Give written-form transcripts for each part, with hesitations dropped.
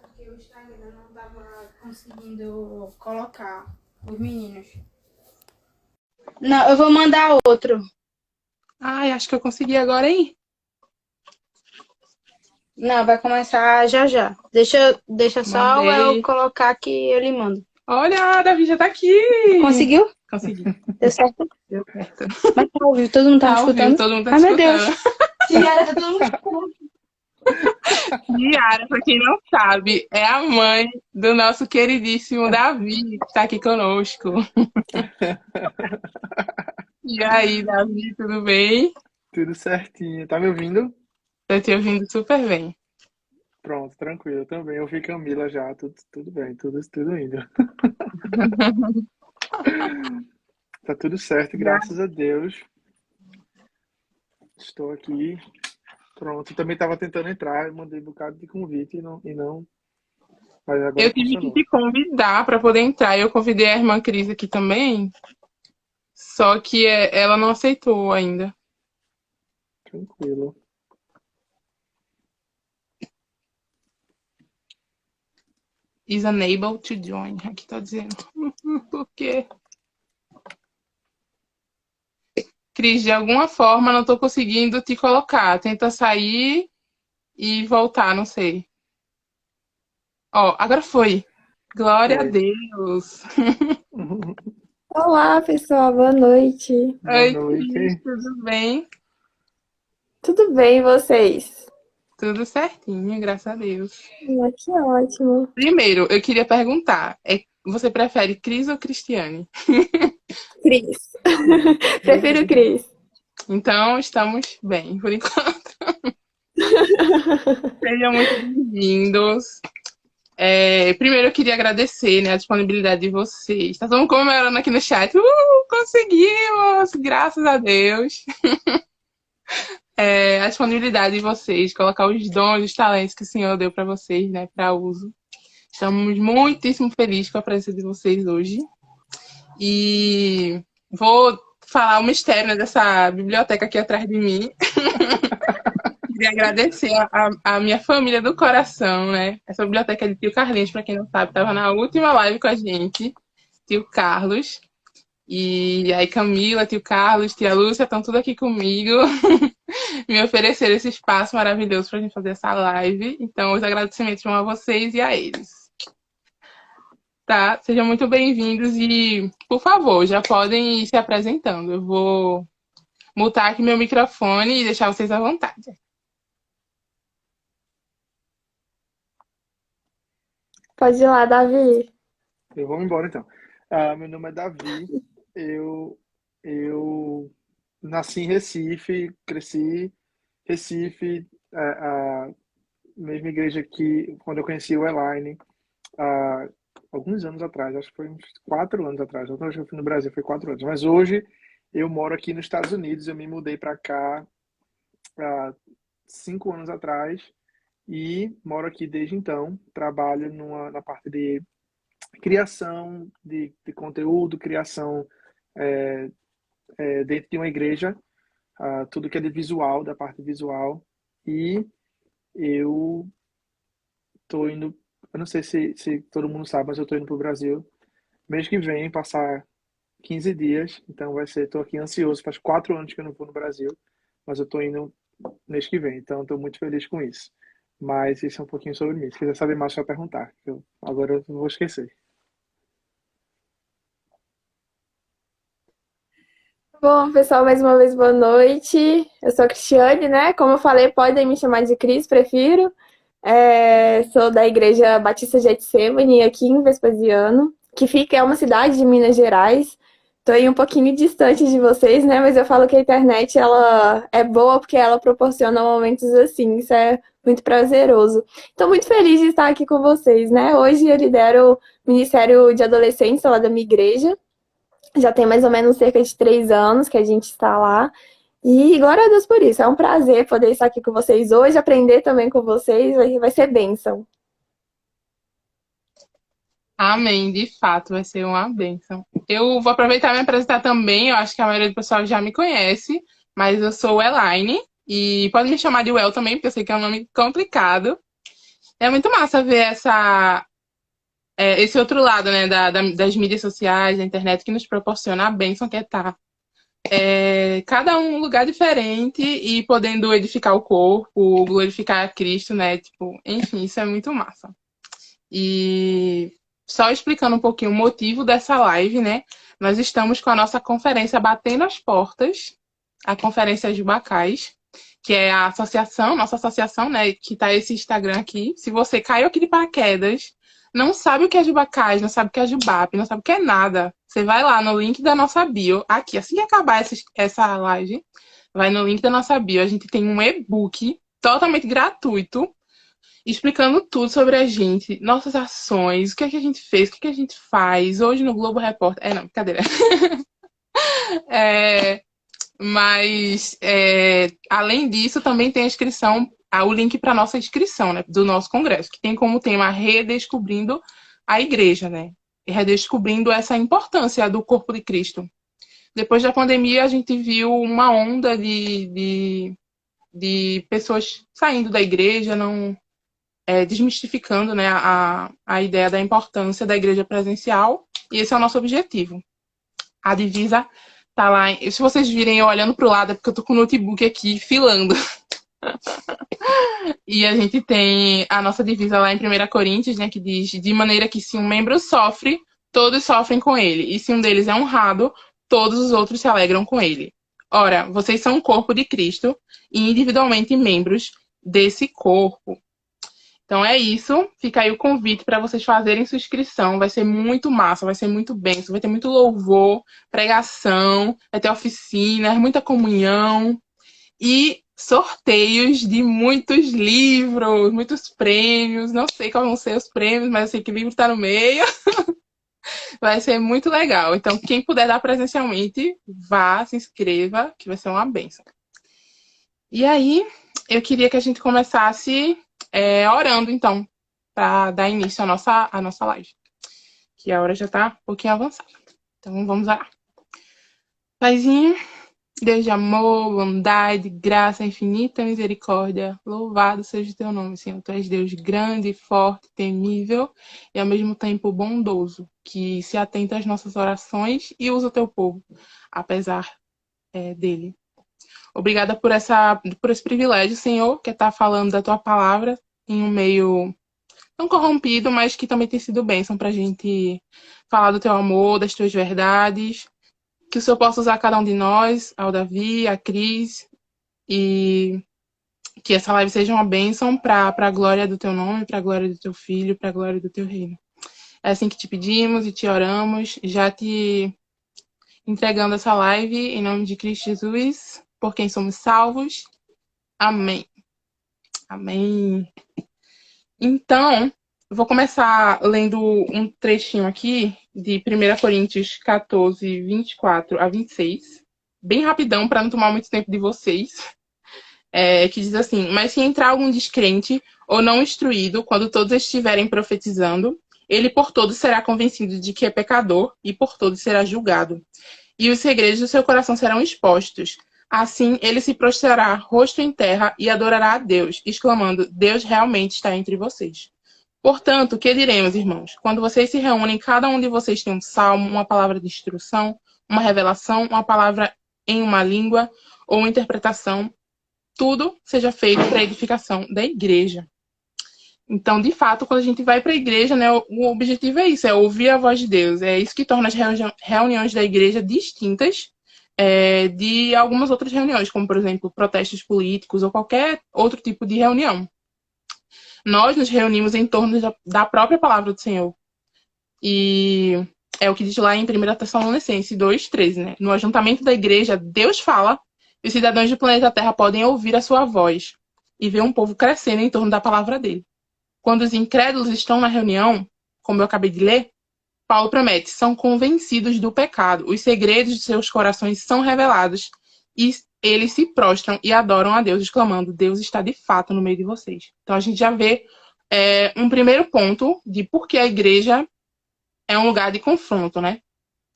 porque o Instagram não estava conseguindo colocar os meninos. Não, eu vou mandar outro. Ai, acho que eu consegui agora, hein? Não, vai começar já já. Deixa só eu Mandei. colocar que eu lhe mando. Olha, a Davi já tá aqui. Conseguiu? Consegui. Deu certo? Deu certo. Mas tá ouvindo? Todo mundo tá me Tá ao vivo, escutando? todo mundo tá te Ai, meu Deus. escutando. Tiara, tá todo mundo escutando. Yara, pra quem não sabe, é a mãe do nosso queridíssimo Davi, que está aqui conosco. E aí, Davi, tudo bem? Tudo certinho. Tá me ouvindo? Eu te ouvindo super bem. Pronto, tranquilo. Também ouvi Camila já. Tudo bem, tudo indo. Tá tudo certo, graças a Deus. Estou aqui. Pronto. Também estava tentando entrar, eu mandei um bocado de convite e não, mas agora Eu tive que funcionou. te convidar para poder entrar. Eu convidei a irmã Cris aqui também, só que ela não aceitou ainda. Tranquilo. Is unable to join. Aqui tá dizendo. Por quê? Cris, de alguma forma não tô conseguindo te colocar. Tenta sair e voltar, não sei. Ó, agora foi. Glória a Foi. Deus. Olá, pessoal, boa noite. Boa Oi, Cris, noite. tudo bem? Tudo bem, e vocês? Tudo certinho, graças a Deus. Que ótimo. Primeiro, eu queria perguntar, você prefere Cris ou Cristiane? Cris. Prefiro Cris. Então, estamos bem, por enquanto. Sejam muito bem-vindos. Primeiro, eu queria agradecer, né, a disponibilidade de vocês. Está todo mundo comemorando aqui no chat. Conseguimos! Graças a Deus. A disponibilidade de vocês, colocar os dons, os talentos que o Senhor deu para vocês, né, para uso. Estamos muitíssimo felizes com a presença de vocês hoje. E vou falar o mistério, né, dessa biblioteca aqui atrás de mim. Queria agradecer a minha família do coração, né? Essa biblioteca é de tio Carlinhos, para quem não sabe, estava na última live com a gente, tio Carlos. E aí Camila, tio Carlos, tia Lúcia, estão tudo aqui comigo. Me ofereceram esse espaço maravilhoso para a gente fazer essa live. Então, os agradecimentos vão a vocês e a eles. Tá? Sejam muito bem-vindos e, por favor, já podem ir se apresentando. Eu vou mutar aqui meu microfone e deixar vocês à vontade. Pode ir lá, Davi. Eu vou embora então. Meu nome é Davi. Eu nasci em Recife, cresci em Recife, a mesma igreja que quando eu conheci o Elaine, há alguns anos atrás, acho que foi uns 4 anos atrás. A última vez que eu fui no Brasil foi 4 anos. Mas hoje eu moro aqui nos Estados Unidos. Eu me mudei para cá há 5 anos atrás e moro aqui desde então. Trabalho na parte de criação de conteúdo, criação é, dentro de uma igreja, tudo que é de visual, da parte visual. E eu tô indo, eu não sei se todo mundo sabe, mas eu tô indo pro Brasil mês que vem, passar 15 dias. Então tô aqui ansioso, faz 4 anos que eu não vou no Brasil, mas eu tô indo mês que vem, então estou muito feliz com isso. Mas isso é um pouquinho sobre mim. Se quiser saber mais, é só perguntar. Agora eu não vou esquecer. Bom, pessoal, mais uma vez, boa noite. Eu sou a Cristiane, né? Como eu falei, podem me chamar de Cris, prefiro. Sou da Igreja Batista Getsemane, aqui em Vespasiano, que é uma cidade de Minas Gerais. Estou aí um pouquinho distante de vocês, né? Mas eu falo que a internet ela é boa porque ela proporciona momentos assim. Isso é muito prazeroso. Estou muito feliz de estar aqui com vocês, né? Hoje eu lidero o Ministério de Adolescentes lá da minha igreja. Já tem mais ou menos cerca de 3 anos que a gente está lá. E glória a Deus por isso. É um prazer poder estar aqui com vocês hoje, aprender também com vocês. Vai ser bênção. Amém, de fato, vai ser uma bênção. Eu vou aproveitar e me apresentar também. Eu acho que a maioria do pessoal já me conhece, mas eu sou Elaine. E pode me chamar de Well também, porque eu sei que é um nome complicado. É muito massa ver esse outro lado, né, das mídias sociais, da internet, que nos proporciona a bênção que é estar cada um lugar diferente e podendo edificar o corpo, glorificar a Cristo, né? Tipo, enfim, isso é muito massa. E só explicando um pouquinho o motivo dessa live, né? Nós estamos com a nossa conferência Batendo as Portas, a Conferência Jubacais, que é a associação, nossa associação, né? Que tá esse Instagram aqui. Se você caiu aqui de paraquedas, não sabe o que é Jubacais, não sabe o que é Jubap, não sabe o que é nada, você vai lá no link da nossa bio, aqui, assim que acabar essa live, vai no link da nossa bio, a gente tem um e-book totalmente gratuito, explicando tudo sobre a gente, nossas ações, o que é que a gente fez, o que é que a gente faz, hoje no Globo Repórter, não, brincadeira. Mas, além disso, também tem a inscrição, o link para a nossa inscrição, né, do nosso congresso, que tem como tema Redescobrindo a Igreja, né? E redescobrindo essa importância do corpo de Cristo. Depois da pandemia, a gente viu uma onda de pessoas saindo da igreja, não desmistificando, né, a ideia da importância da igreja presencial, e esse é o nosso objetivo. A divisa tá lá. Se vocês virem eu olhando pro lado, é porque eu tô com o notebook aqui filando. E a gente tem a nossa divisa lá em 1 Coríntios, né, que diz: de maneira que se um membro sofre, todos sofrem com ele. E se um deles é honrado, todos os outros se alegram com ele. Ora, vocês são o corpo de Cristo e individualmente membros desse corpo. Então é isso. Fica aí o convite para vocês fazerem sua inscrição. Vai ser muito massa, vai ser muito bênção, vai ter muito louvor, pregação, vai ter oficinas, muita comunhão e sorteios de muitos livros, muitos prêmios. Não sei quais vão ser os prêmios, mas eu sei que o livro está no meio. Vai ser muito legal. Então, quem puder dar presencialmente, vá, se inscreva, que vai ser uma bênção. E aí, eu queria que a gente começasse orando, então, para dar início à nossa live. Que a hora já está um pouquinho avançada. Então, vamos orar. Paizinho, Deus de amor, bondade, graça, infinita misericórdia, louvado seja o teu nome, Senhor. Tu és Deus grande, forte, temível e ao mesmo tempo bondoso, que se atenta às nossas orações e usa o teu povo, apesar dele. Obrigada por esse privilégio, Senhor, que é estar falando da tua palavra em um meio não corrompido, mas que também tem sido bênção para a gente falar do teu amor, das tuas verdades. Que o Senhor possa usar cada um de nós, ao Davi, a Cris, e que essa live seja uma bênção para a glória do teu nome, para a glória do teu filho, para a glória do teu reino. É assim que te pedimos e te oramos, já te entregando essa live em nome de Cristo Jesus, por quem somos salvos. Amém. Amém. Então, eu vou começar lendo um trechinho aqui de 1 Coríntios 14, 24 a 26. Bem rapidão, para não tomar muito tempo de vocês. Que diz assim: mas se entrar algum descrente ou não instruído, quando todos estiverem profetizando, ele por todos será convencido de que é pecador e por todos será julgado. E os segredos do seu coração serão expostos. Assim, ele se prostrará rosto em terra e adorará a Deus, exclamando: Deus realmente está entre vocês. Portanto, o que diremos, irmãos? Quando vocês se reúnem, cada um de vocês tem um salmo, uma palavra de instrução, uma revelação, uma palavra em uma língua ou uma interpretação. Tudo seja feito para a edificação da igreja. Então, de fato, quando a gente vai para a igreja, né, o objetivo é isso, é ouvir a voz de Deus. É isso que torna as reuniões da igreja distintas de algumas outras reuniões, como, por exemplo, protestos políticos ou qualquer outro tipo de reunião. Nós nos reunimos em torno da própria palavra do Senhor. E é o que diz lá em 1 Tessalonicenses 2:13, né? No ajuntamento da igreja, Deus fala e os cidadãos do planeta Terra podem ouvir a sua voz e ver um povo crescendo em torno da palavra dele. Quando os incrédulos estão na reunião, como eu acabei de ler, Paulo promete: são convencidos do pecado, os segredos de seus corações são revelados e eles se prostram e adoram a Deus, exclamando: Deus está de fato no meio de vocês. Então a gente já vê um primeiro ponto de por que a igreja é um lugar de confronto, né?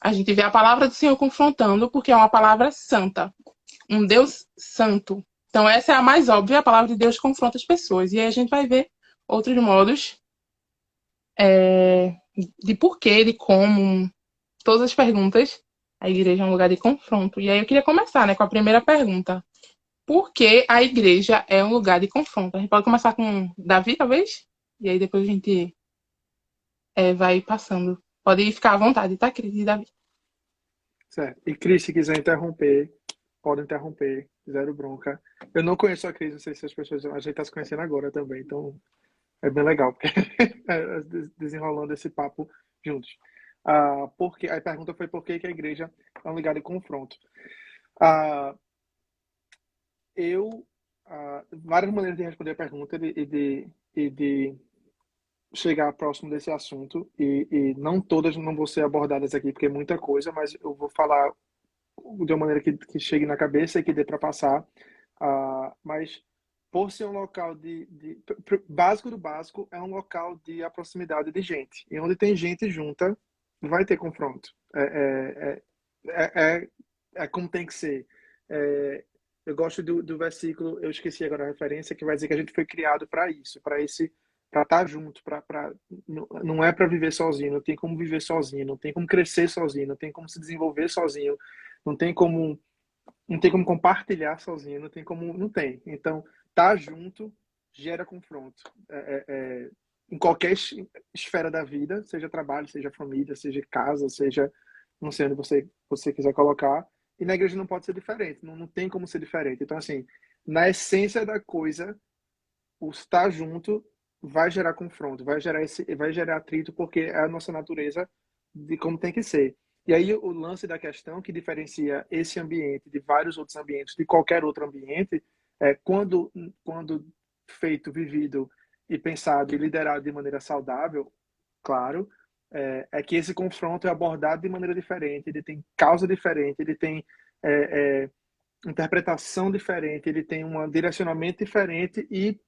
A gente vê a palavra do Senhor confrontando porque é uma palavra santa, um Deus santo. Então essa é a mais óbvia, a palavra de Deus confronta as pessoas. E aí a gente vai ver outros modos de porquê, de como, todas as perguntas. A igreja é um lugar de confronto. E aí eu queria começar, né, com a primeira pergunta. Por que a igreja é um lugar de confronto? A gente pode começar com Davi, talvez? E aí depois a gente vai passando. Pode ficar à vontade, tá, Cris e Davi? Certo. E Cris, se quiser interromper, pode interromper, zero bronca. Eu não conheço a Cris, não sei se as pessoas. A gente está se conhecendo agora também, então é bem legal, porque desenrolando esse papo juntos. Porque, a pergunta foi por que a igreja é um lugar de confronto. Várias maneiras de responder a pergunta e de chegar próximo desse assunto, e não todas não vão ser abordadas aqui, porque é muita coisa, mas eu vou falar de uma maneira que chegue na cabeça e que dê para passar. Mas por ser um local básico do básico, é um local de proximidade de gente. E onde tem gente junta, vai ter confronto. É como tem que ser. Eu gosto do versículo, eu esqueci agora a referência, que vai dizer que a gente foi criado para isso, para estar junto, não é para viver sozinho, não tem como viver sozinho, não tem como crescer sozinho, não tem como se desenvolver sozinho, não tem como compartilhar sozinho, não tem. Então, estar junto gera confronto. Em qualquer esfera da vida, seja trabalho, seja família, seja casa, seja, não sei onde você quiser colocar. E na igreja não pode ser diferente, não tem como ser diferente. Então, assim, na essência da coisa, o estar junto vai gerar confronto, vai gerar atrito, porque é a nossa natureza de como tem que ser. E aí o lance da questão que diferencia esse ambiente de vários outros ambientes, de qualquer outro ambiente, quando feito, vivido e pensado e liderado de maneira saudável, claro, é que esse confronto é abordado de maneira diferente, ele tem causa diferente, ele tem interpretação diferente, ele tem um direcionamento diferente e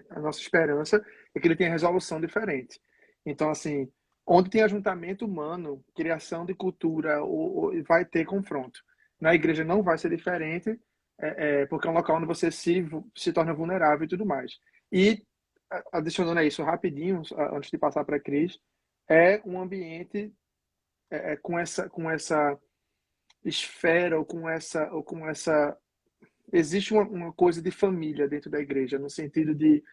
a nossa esperança é que ele tenha resolução diferente. Então, assim, onde tem ajuntamento humano, criação de cultura, vai ter confronto. Na igreja não vai ser diferente, porque é um local onde você se torna vulnerável e tudo mais. E, adicionando a isso rapidinho, antes de passar para a Cris, é um ambiente com essa esfera, ou com essa existe uma coisa de família dentro da igreja, no sentido de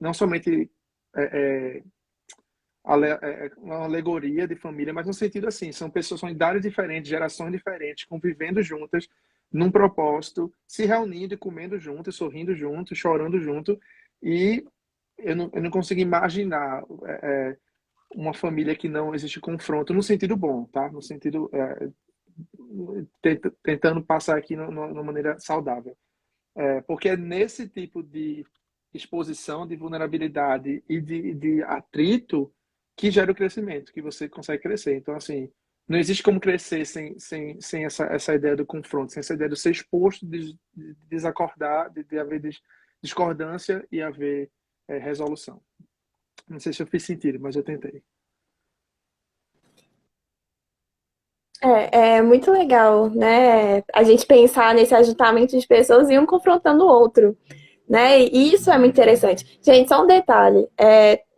não somente uma alegoria de família, mas no sentido assim, são pessoas, são idades diferentes, gerações diferentes, convivendo juntas, num propósito, se reunindo e comendo juntos, sorrindo juntos, chorando junto, e eu não consigo imaginar uma família que não existe confronto, no sentido bom, tá? No sentido tentando passar aqui numa maneira saudável. Porque é nesse tipo de exposição, de vulnerabilidade e de atrito que gera o crescimento, que você consegue crescer. Então, assim, não existe como crescer sem essa ideia do confronto, sem essa ideia de ser exposto, de desacordar, de haver discordância e haver resolução. Não sei se eu fiz sentido, mas eu tentei. É muito legal, né? A gente pensar nesse ajuntamento de pessoas e um confrontando o outro, né? E isso é muito interessante. Gente, só um detalhe.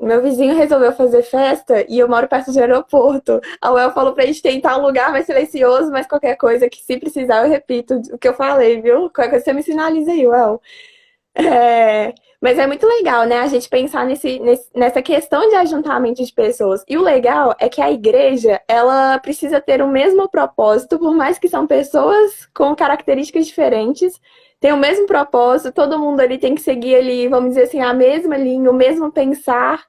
Meu vizinho resolveu fazer festa e eu moro perto do aeroporto. A Uel falou pra gente tentar um lugar mais silencioso, mas qualquer coisa que se precisar eu repito o que eu falei, viu? Qualquer coisa você me sinaliza aí, Uel. Mas é muito legal, né? A gente pensar nessa questão de ajuntamento de pessoas. E o legal é que a igreja, ela precisa ter o mesmo propósito, por mais que são pessoas com características diferentes, tem o mesmo propósito, todo mundo ali tem que seguir ali, vamos dizer assim, a mesma linha, o mesmo pensar.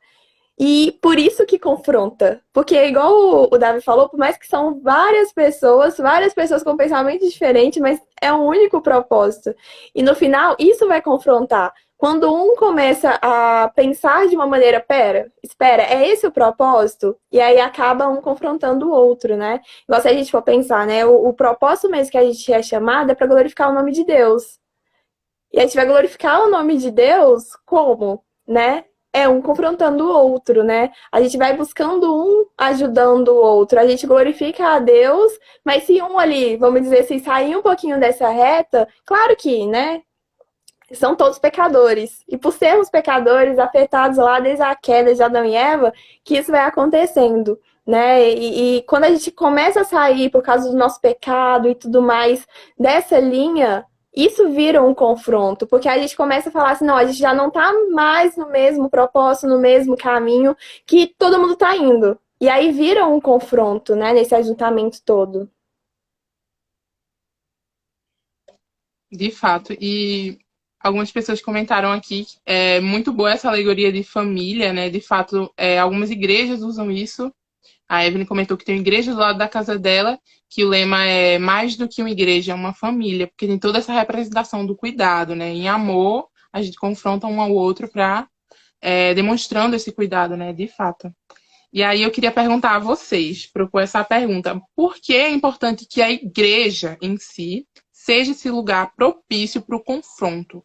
E por isso que confronta. Porque, igual o Davi falou, por mais que são várias pessoas com pensamentos diferentes, mas é um único propósito. E no final, isso vai confrontar. Quando um começa a pensar de uma maneira, espera, é esse o propósito? E aí acaba um confrontando o outro, né? Igual se a gente for pensar, né? O propósito mesmo que a gente é chamado é para glorificar o nome de Deus. E a gente vai glorificar o nome de Deus como, né? Um confrontando o outro, né? A gente vai buscando um ajudando o outro. A gente glorifica a Deus, mas se um ali, vamos dizer assim, sair um pouquinho dessa reta, claro que, né? são todos pecadores. E por sermos pecadores, afetados lá desde a queda de Adão e Eva, que isso vai acontecendo, né? E quando a gente começa a sair por causa do nosso pecado e tudo mais dessa linha, isso vira um confronto, porque a gente começa a falar assim, não, a gente já não tá mais no mesmo propósito, no mesmo caminho que todo mundo tá indo. E aí vira um confronto, né, nesse ajuntamento todo. De fato. E algumas pessoas comentaram aqui que é muito boa essa alegoria de família, né? De fato, algumas igrejas usam isso. A Evelyn comentou que tem uma igreja do lado da casa dela, que o lema é mais do que uma igreja, é uma família, porque tem toda essa representação do cuidado, né? Em amor, a gente confronta um ao outro para demonstrando esse cuidado, né? De fato. E aí eu queria perguntar a vocês, propor essa pergunta: por que é importante que a igreja em si seja esse lugar propício para o confronto?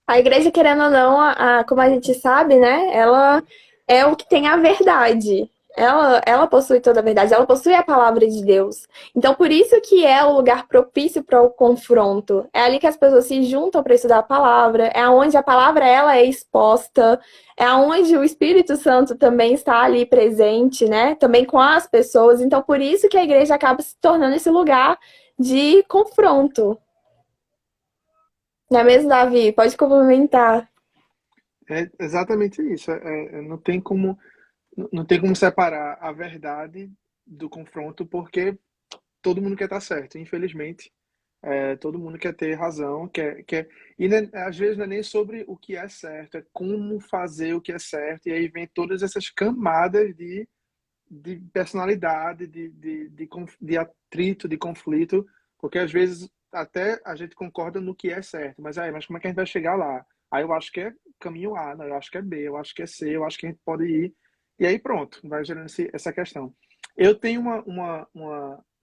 A igreja, querendo ou não, como a gente sabe, né, ela é o que tem a verdade. Ela possui toda a verdade, ela possui a palavra de Deus. Então, por isso que é o lugar propício para o confronto. É ali que as pessoas se juntam para estudar a palavra, é onde a palavra ela é exposta, é onde o Espírito Santo também está ali presente, né? Também com as pessoas. Então, por isso que a igreja acaba se tornando esse lugar de confronto. Não é mesmo, Davi? Pode complementar. É exatamente isso. Não tem como separar a verdade do confronto, porque todo mundo quer estar certo, infelizmente. Todo mundo quer ter razão, e às vezes não é nem sobre o que é certo, é como fazer o que é certo, e aí vem todas essas camadas de personalidade, de atrito, de conflito, porque às vezes até a gente concorda no que é certo, mas como é que a gente vai chegar lá? Aí eu acho que é caminho A, não, eu acho que é B, eu acho que é C, eu acho que a gente pode ir, e aí pronto, vai gerando essa questão. Eu tenho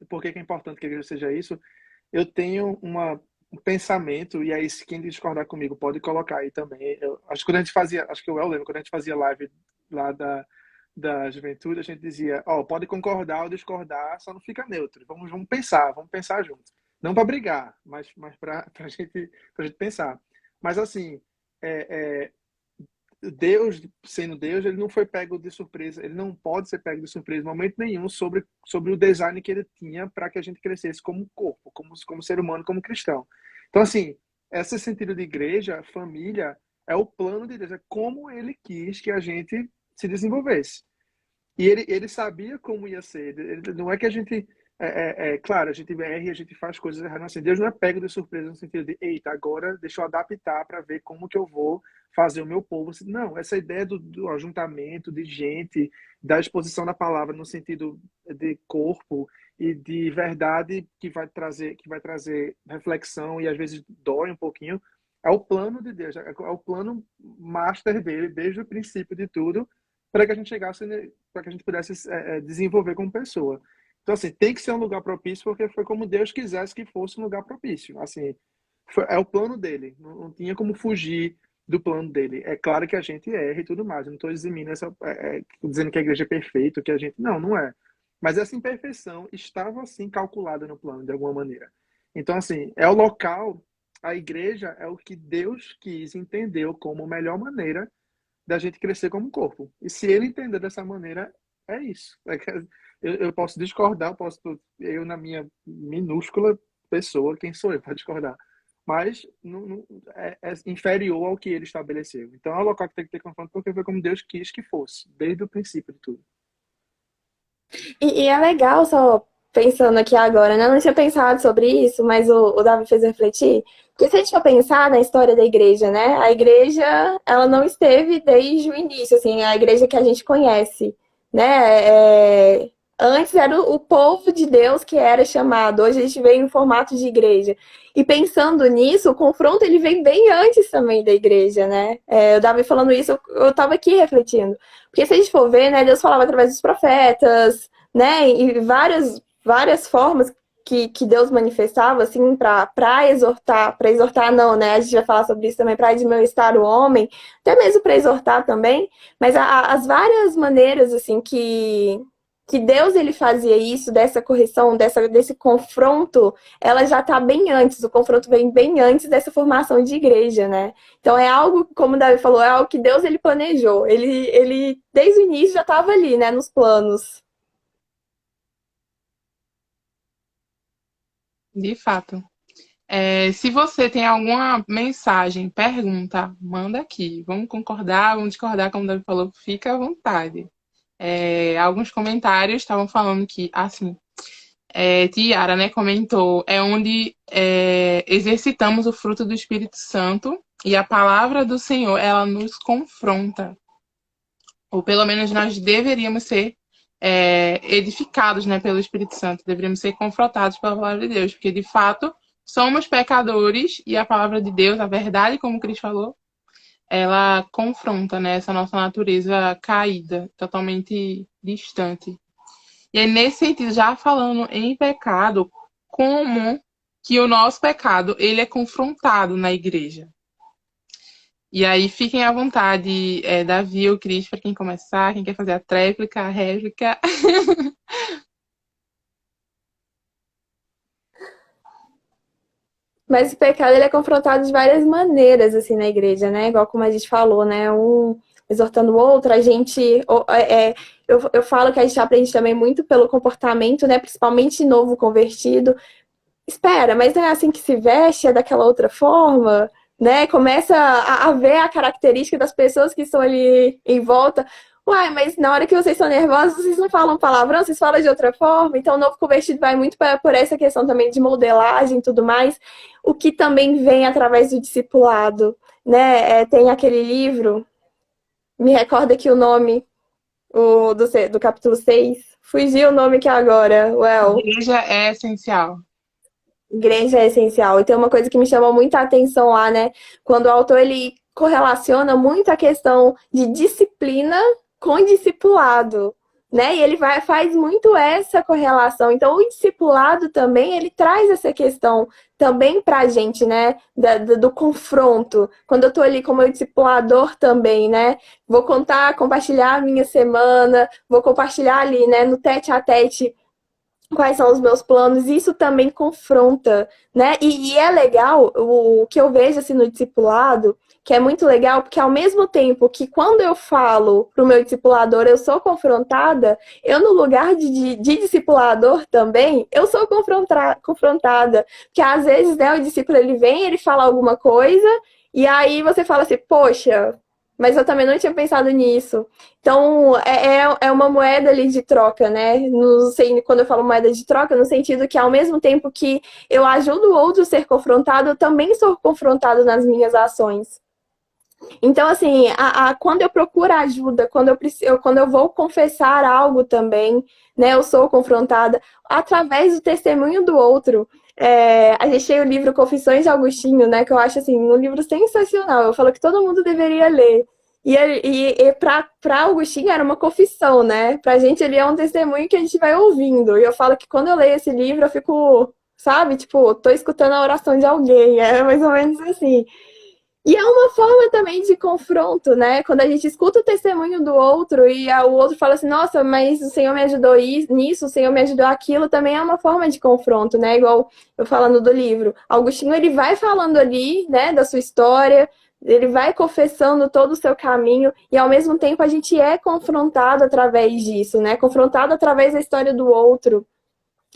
por que é importante que a igreja seja isso? Eu tenho um pensamento, e aí se quem discordar comigo pode colocar aí também. Acho que quando a gente fazia, acho que eu lembro, quando a gente fazia live lá da juventude, a gente dizia, pode concordar ou discordar, só não fica neutro. Vamos pensar juntos. Não para brigar, mas para a gente pensar. Mas assim, é, Deus, sendo Deus, ele não foi pego de surpresa, ele não pode ser pego de surpresa em momento nenhum sobre o design que ele tinha para que a gente crescesse como corpo, como ser humano, como cristão. Então, assim, esse sentido de igreja, família, é o plano de Deus, é como ele quis que a gente se desenvolvesse. E ele sabia como ia ser. Não é que a gente. Claro, a gente erra e a gente faz coisas erradas. Assim, Deus não é pego de surpresa no sentido de, eita, agora deixa eu adaptar para ver como que eu vou fazer o meu povo. Não, essa ideia do ajuntamento de gente, da exposição da palavra no sentido de corpo e de verdade que vai trazer reflexão e às vezes dói um pouquinho, é o plano de Deus, é o plano master dele, desde o princípio de tudo, para que a gente chegasse, para que a gente pudesse desenvolver como pessoa. Então, assim, tem que ser um lugar propício, porque foi como Deus quisesse que fosse um lugar propício. Assim, é o plano dele. Não tinha como fugir do plano dele. É claro que a gente erra e tudo mais. Eu não estou eximindo dizendo que a igreja é perfeita, que a gente. Não é. Mas essa imperfeição estava, assim, calculada no plano, de alguma maneira. Então, assim, é o local, a igreja é o que Deus quis, entendeu como a melhor maneira da gente crescer como corpo. E se ele entender dessa maneira, é isso. Eu posso discordar, eu na minha minúscula pessoa, quem sou eu para discordar? Mas é inferior ao que ele estabeleceu. Então é o local que tem que ter confronto, porque foi como Deus quis que fosse, desde o princípio de tudo. E é legal, só pensando aqui agora, né? Eu não tinha pensado sobre isso, mas o Davi fez refletir. Porque se a gente for pensar na história da igreja, né? A igreja, ela não esteve desde o início, assim, a igreja que a gente conhece, né? Antes era o povo de Deus que era chamado, hoje a gente veio em formato de igreja. E pensando nisso, o confronto ele vem bem antes também da igreja, né? Eu Davi falando isso, eu estava aqui refletindo. Porque se a gente for ver, né, Deus falava através dos profetas, né, e várias formas que Deus manifestava, assim, para exortar não, né, a gente vai falar sobre isso também, para admoestar o homem, até mesmo para exortar também, mas as várias maneiras, assim, que que Deus ele fazia isso, dessa correção, desse confronto, ela já está bem antes, o confronto vem bem antes dessa formação de igreja, né? Então é algo, como o Davi falou, é algo que Deus ele planejou, ele desde o início já estava ali, né, nos planos. De fato. Se você tem alguma mensagem, pergunta, manda aqui. Vamos concordar, vamos discordar, como o Davi falou, fica à vontade. Alguns comentários estavam falando que, assim, Tiara, né, comentou, é onde exercitamos o fruto do Espírito Santo e a palavra do Senhor, ela nos confronta. Ou pelo menos nós deveríamos ser edificados, né, pelo Espírito Santo, deveríamos ser confrontados pela palavra de Deus, porque de fato somos pecadores e a palavra de Deus, a verdade, como o Cris falou, ela confronta, né, essa nossa natureza caída, totalmente distante. E aí, nesse sentido, já falando em pecado, como que o nosso pecado ele é confrontado na igreja. E aí, fiquem à vontade, Davi ou Cris, para quem começar, quem quer fazer a tréplica, a réplica. Mas o pecado ele é confrontado de várias maneiras, assim, na igreja, né? Igual como a gente falou, né? Um exortando o outro, a gente... eu falo que a gente aprende também muito pelo comportamento, né? Principalmente novo convertido. Espera, mas não é assim que se veste? É daquela outra forma? Né? Começa a ver a característica das pessoas que estão ali em volta. Uai, mas na hora que vocês estão nervosos, vocês não falam palavrão, vocês falam de outra forma. Então, o novo convertido vai muito por essa questão também de modelagem e tudo mais, o que também vem através do discipulado, né? Tem aquele livro, me recorda aqui o nome do capítulo 6. Fugiu o nome aqui agora, A igreja é essencial. Igreja é essencial. E tem uma coisa que me chamou muita atenção lá, né? Quando o autor ele correlaciona muito a questão de disciplina com discipulado, né? E ele faz muito essa correlação. Então, o discipulado também, ele traz essa questão também pra gente, né? Do confronto. Quando eu tô ali como meu discipulador também, né? Vou compartilhar a minha semana, vou compartilhar ali, né? No tete a tete quais são os meus planos, isso também confronta, né? E é legal, o que eu vejo assim no discipulado, que é muito legal, porque ao mesmo tempo que quando eu falo para o meu discipulador, eu sou confrontada, eu no lugar de discipulador também, eu sou confrontada. Porque às vezes, né, o discípulo ele vem, ele fala alguma coisa, e aí você fala assim, poxa, mas eu também não tinha pensado nisso. Então, é uma moeda ali de troca, né? Não sei, quando eu falo moeda de troca, no sentido que ao mesmo tempo que eu ajudo o outro a ser confrontado, eu também sou confrontado nas minhas ações. Então, assim, quando eu procuro ajuda, quando eu vou confessar algo também, né? Eu sou confrontada através do testemunho do outro. A gente tem o livro Confissões de Agostinho, né? Que eu acho, assim, um livro sensacional. Eu falo que todo mundo deveria ler. E para Agostinho era uma confissão, né? Pra gente ele é um testemunho que a gente vai ouvindo. E eu falo que quando eu leio esse livro, eu fico, sabe? Tipo, tô escutando a oração de alguém. É mais ou menos assim. E é uma forma também de confronto, né? Quando a gente escuta o testemunho do outro e o outro fala assim, nossa, mas o Senhor me ajudou nisso, o Senhor me ajudou aquilo, também é uma forma de confronto, né? Igual eu falando do livro. Agostinho, ele vai falando ali, né, da sua história, ele vai confessando todo o seu caminho e ao mesmo tempo a gente é confrontado através disso, né? Confrontado através da história do outro.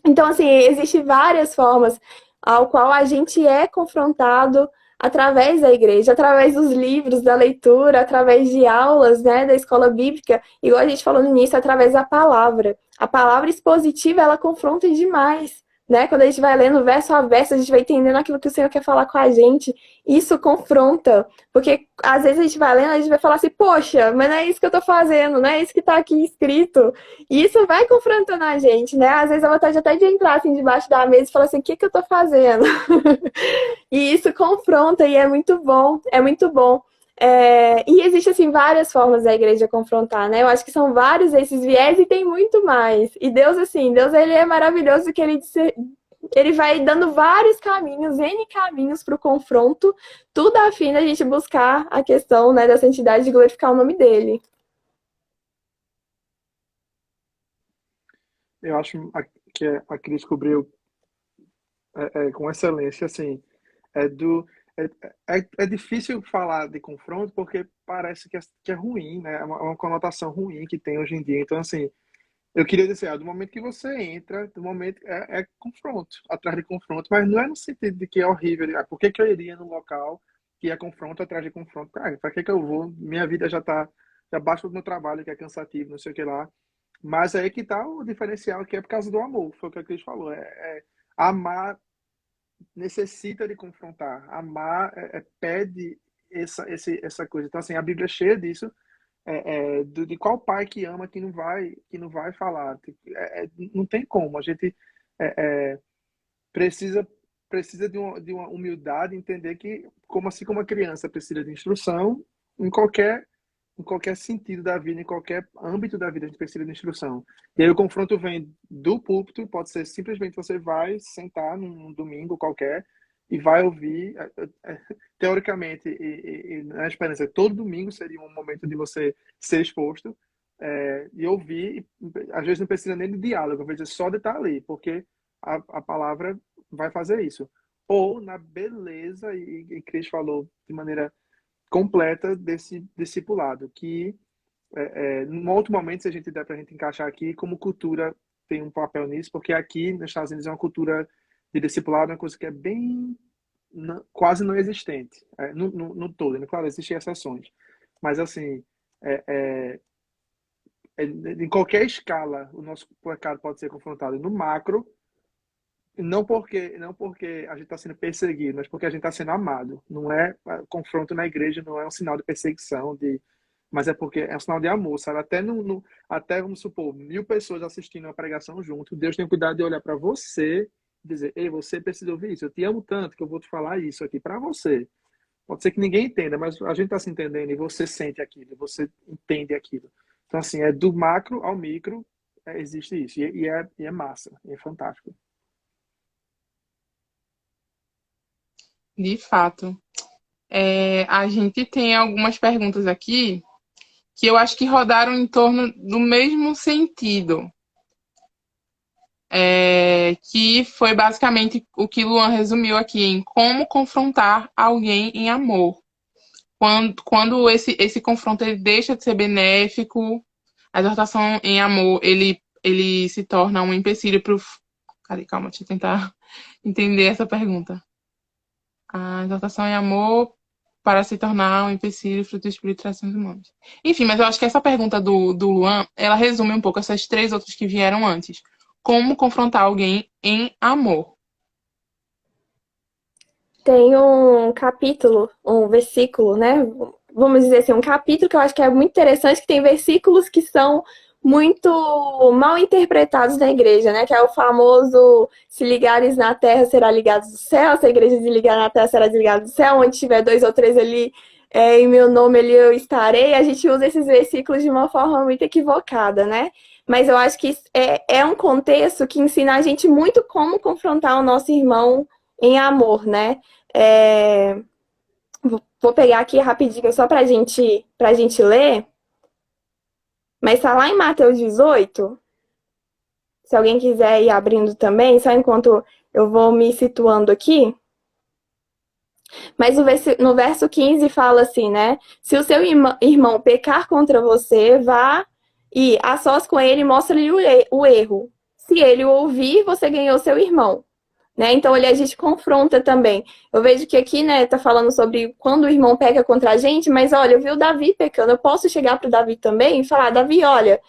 Então, assim, existem várias formas ao qual a gente é confrontado através da igreja, através dos livros, da leitura, através de aulas, né, da escola bíblica, igual a gente falou no início, através da palavra. A palavra expositiva, ela confronta demais, né? Quando a gente vai lendo verso a verso, a gente vai entendendo aquilo que o Senhor quer falar com a gente. Isso confronta, porque às vezes a gente vai lendo, a gente vai falar assim, poxa, mas não é isso que eu tô fazendo, não é isso que tá aqui escrito. E isso vai confrontando a gente, né? Às vezes a vontade até de entrar assim debaixo da mesa e falar assim, o que eu tô fazendo? E isso confronta e é muito bom, é muito bom. E existe, assim, várias formas da igreja confrontar, né? Eu acho que são vários esses viés e tem muito mais. E Deus, assim, Deus, ele é maravilhoso que ele vai dando vários caminhos, N caminhos para o confronto, tudo a fim da gente buscar a questão, né, da santidade e glorificar o nome dele. eu acho que a Cris cobriu com excelência, assim, é do é, é difícil falar de confronto porque parece que é ruim, né? É uma conotação ruim que tem hoje em dia. Então, assim, eu queria dizer, do momento que você entra, do momento é confronto, atrás de confronto, mas não é no sentido de que é horrível. Por que que eu iria num local que é confronto atrás de confronto? Cara, para que que eu vou? Minha vida já basta do meu trabalho, que é cansativo, não sei o que lá. Mas aí que tá o diferencial, que é por causa do amor, foi o que a Cris falou. Amar necessita de confrontar. Amar pede essa coisa. Então, assim, a Bíblia é cheia disso. De qual pai que ama que não vai falar. Não tem como. A gente precisa precisa de uma humildade, entender que, como assim como a criança precisa de instrução, em qualquer sentido da vida, em qualquer âmbito da vida, a gente precisa de instrução. E aí o confronto vem do púlpito, pode ser simplesmente você vai sentar num domingo qualquer e vai ouvir, teoricamente, e na esperança, todo domingo seria um momento de você ser exposto, e ouvir, às vezes não precisa nem de diálogo, às vezes é só de estar ali, porque a palavra vai fazer isso. Ou na beleza, e Cris falou de maneira completa desse discipulado, que num outro momento, se a gente der para a gente encaixar aqui, como cultura tem um papel nisso, porque aqui nos Estados Unidos é uma cultura de discipulado, uma coisa que é bem, quase não existente, no todo, né? Claro, existem exceções, mas assim, em qualquer escala, o nosso pecado pode ser confrontado no macro, não porque a gente está sendo perseguido, mas porque a gente está sendo amado. Não é confronto na igreja, não é um sinal de perseguição, mas é porque é um sinal de amor, sabe? Até vamos supor 1.000 pessoas assistindo a pregação junto, Deus tem cuidado de olhar para você e dizer: ei, você precisa ouvir isso. Eu te amo tanto que eu vou te falar isso aqui para você. Pode ser que ninguém entenda, mas a gente está se entendendo e você sente aquilo, você entende aquilo. Então, assim, do macro ao micro, existe isso. E é massa, é fantástico. De fato. A gente tem algumas perguntas aqui que eu acho que rodaram em torno do mesmo sentido. Que foi basicamente o que Luan resumiu aqui, em como confrontar alguém em amor. Quando esse confronto ele deixa de ser benéfico, a exortação em amor, ele se torna um empecilho para o... Calma, deixa eu tentar entender essa pergunta. A exaltação em amor para se tornar um empecilho fruto do Espírito de trações humanas. Enfim, mas eu acho que essa pergunta do Luan, ela resume um pouco essas 3 outras que vieram antes. Como confrontar alguém em amor? Tem um capítulo, um versículo, né? Vamos dizer assim, um capítulo que eu acho que é muito interessante, que tem versículos que são muito mal interpretados na igreja, né? Que é o famoso: se ligares na terra, será ligado do céu; se a igreja desligar na terra, será desligado do céu; onde tiver 2 ou 3 ali, em meu nome ali eu estarei. A gente usa esses versículos de uma forma muito equivocada, né? Mas eu acho que é um contexto que ensina a gente muito como confrontar o nosso irmão em amor, né? Vou pegar aqui rapidinho só pra gente ler. Mas tá lá em Mateus 18. Se alguém quiser ir abrindo também, só enquanto eu vou me situando aqui. Mas no verso 15 fala assim, né? Se o seu irmão pecar contra você, vá e a sós com ele, mostre-lhe o erro. Se ele o ouvir, você ganhou seu irmão. Né? Então, a gente confronta também. Eu vejo que aqui, né, tá falando sobre quando o irmão peca contra a gente, mas olha, eu vi o Davi pecando, eu posso chegar pro Davi também e falar: Davi, olha,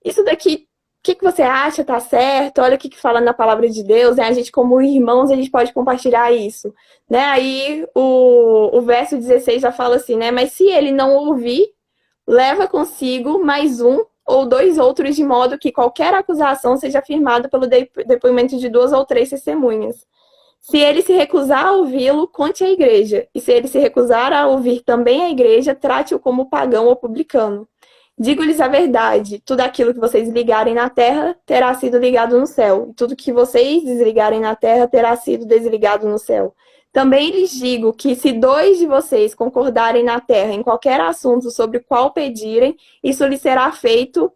isso daqui, o que você acha, tá certo? Olha o que fala na palavra de Deus, né? A gente, como irmãos, a gente pode compartilhar isso, né? Aí, o verso 16 já fala assim, né? Mas se ele não ouvir, leva consigo mais 1 ou 2 outros, de modo que qualquer acusação seja firmada pelo depoimento de 2 ou 3 testemunhas. Se ele se recusar a ouvi-lo, conte à igreja. E se ele se recusar a ouvir também a igreja, trate-o como pagão ou publicano. Digo-lhes a verdade: tudo aquilo que vocês ligarem na terra terá sido ligado no céu, e tudo que vocês desligarem na terra terá sido desligado no céu. Também lhes digo que se 2 de vocês concordarem na terra em qualquer assunto sobre o qual pedirem, isso lhes será feito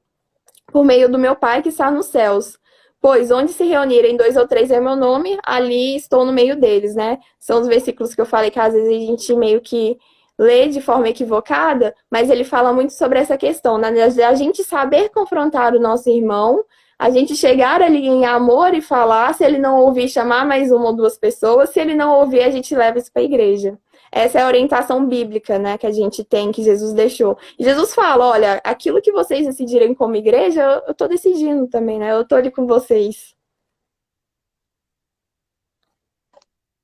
por meio do meu Pai que está nos céus. Pois onde se reunirem dois ou três é meu nome, ali estou no meio deles, né? São os versículos que eu falei que às vezes a gente meio que lê de forma equivocada, mas ele fala muito sobre essa questão, né? De a gente saber confrontar o nosso irmão, a gente chegar ali em amor e falar, se ele não ouvir, chamar mais uma ou duas pessoas, se ele não ouvir, a gente leva isso para a igreja. Essa é a orientação bíblica, né, que a gente tem, que Jesus deixou. E Jesus fala, olha, aquilo que vocês decidirem como igreja, eu tô decidindo também, né? Eu tô ali com vocês.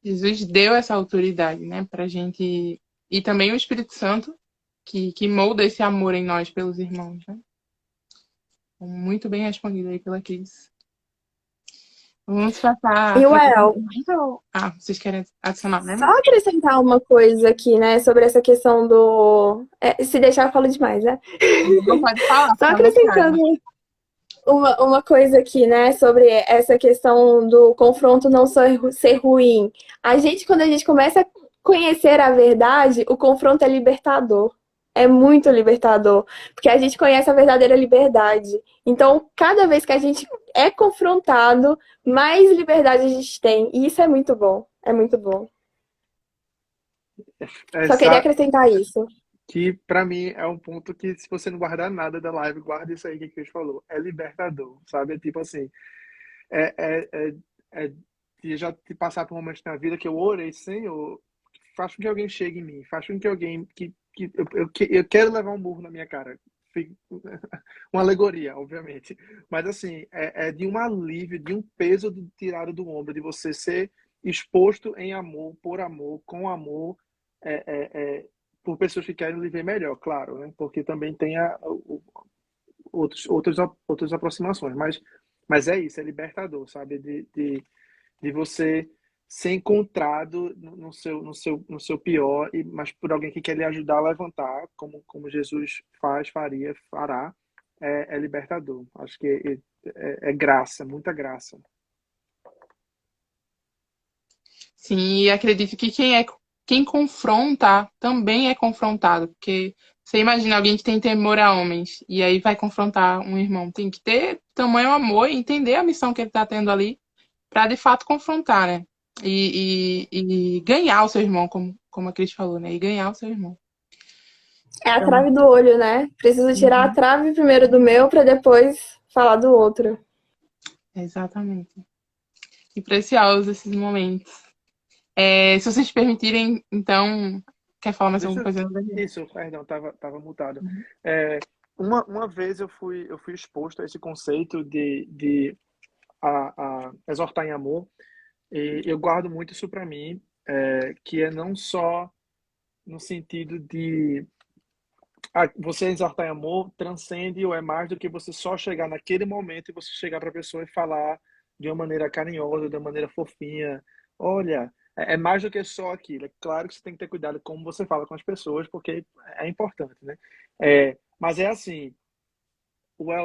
Jesus deu essa autoridade, né, pra gente. E também o Espírito Santo, que molda esse amor em nós pelos irmãos, né? Então, muito bem respondido aí pela Cris. Vamos passar E para Well, vocês querem adicionar, né? só acrescentar uma coisa aqui, né, sobre essa questão do. Se deixar, eu falo demais, né? Não pode falar, Só fica à vontade. acrescentando uma coisa aqui, né, sobre essa questão do confronto não ser ruim. Quando a gente começa a conhecer a verdade, o confronto é libertador. É muito libertador, porque a gente conhece a verdadeira liberdade. Então, cada vez que a gente é confrontado, mais liberdade a gente tem. E isso é muito bom. É muito bom. Só queria Exa- acrescentar isso. que pra mim é um ponto que, se você não guardar nada da live, guarda isso aí que a Cris falou. É libertador, sabe? É tipo assim, é, é, é, é de já te passar por momentos na vida que eu orei, Senhor, faz com que alguém chegue em mim, faz com que alguém eu quero levar um burro na minha cara. Uma alegoria, obviamente. Mas assim, é de um alívio, de um peso tirado do ombro, de você ser exposto em amor, por amor, com amor, é, é, é, por pessoas que querem viver melhor, claro, né? Porque também tem outras aproximações. Mas é isso, é libertador, sabe? De você ser encontrado no seu pior, mas por alguém que quer lhe ajudar a levantar, como Jesus fará, é libertador. Acho que é graça, muita graça. Sim, e acredito que quem confronta também é confrontado, porque você imagina alguém que tem temor a homens e aí vai confrontar um irmão, tem que ter tamanho amor e entender a missão que ele está tendo ali para de fato confrontar, né? E ganhar o seu irmão, como a Cris falou, né? E ganhar o seu irmão. É a Então, trave do olho, né? Preciso tirar a trave primeiro do meu para depois falar do outro. exatamente. E preciosos esses momentos. Se vocês permitirem, então, quer falar mais alguma Deixa coisa, Daniel? isso, perdão, tava mutado. Uhum. Uma vez eu fui exposto a esse conceito de a exortar em amor, e eu guardo muito isso para mim, que é não só no sentido de você exortar em amor transcende ou é mais do que você só chegar naquele momento e você chegar para a pessoa e falar de uma maneira carinhosa, de uma maneira fofinha. Olha, é mais do que só aquilo. É claro que você tem que ter cuidado como você fala com as pessoas, porque é importante, né? Mas é assim,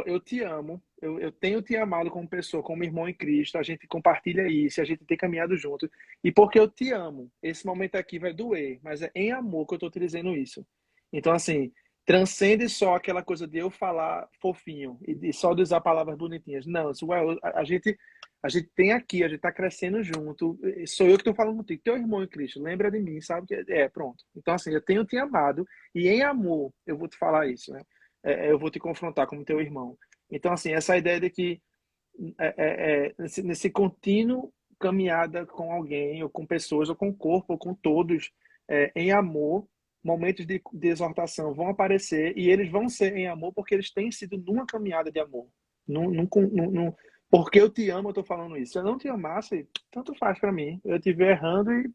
eu te amo, eu tenho te amado como pessoa, como irmão em Cristo, a gente compartilha isso, a gente tem caminhado junto, e porque eu te amo, esse momento aqui vai doer, mas é em amor que eu estou te dizendo isso. Então, assim, transcende só aquela coisa de eu falar fofinho e só de usar palavras bonitinhas. Não, a gente tem aqui, a gente está crescendo junto, sou eu que estou falando contigo, teu irmão em Cristo, lembra de mim, sabe? Pronto. Então, assim, eu tenho te amado, e em amor eu vou te falar isso, né? Eu vou te confrontar como teu irmão. Então, assim, essa ideia de que nesse contínuo caminhada com alguém, ou com pessoas, ou com o corpo, ou com todos, em amor, momentos de exortação vão aparecer e eles vão ser em amor porque eles têm sido numa caminhada de amor. Porque eu te amo, eu estou falando isso. Se eu não te amasse, tanto faz para mim. Eu te ver errando e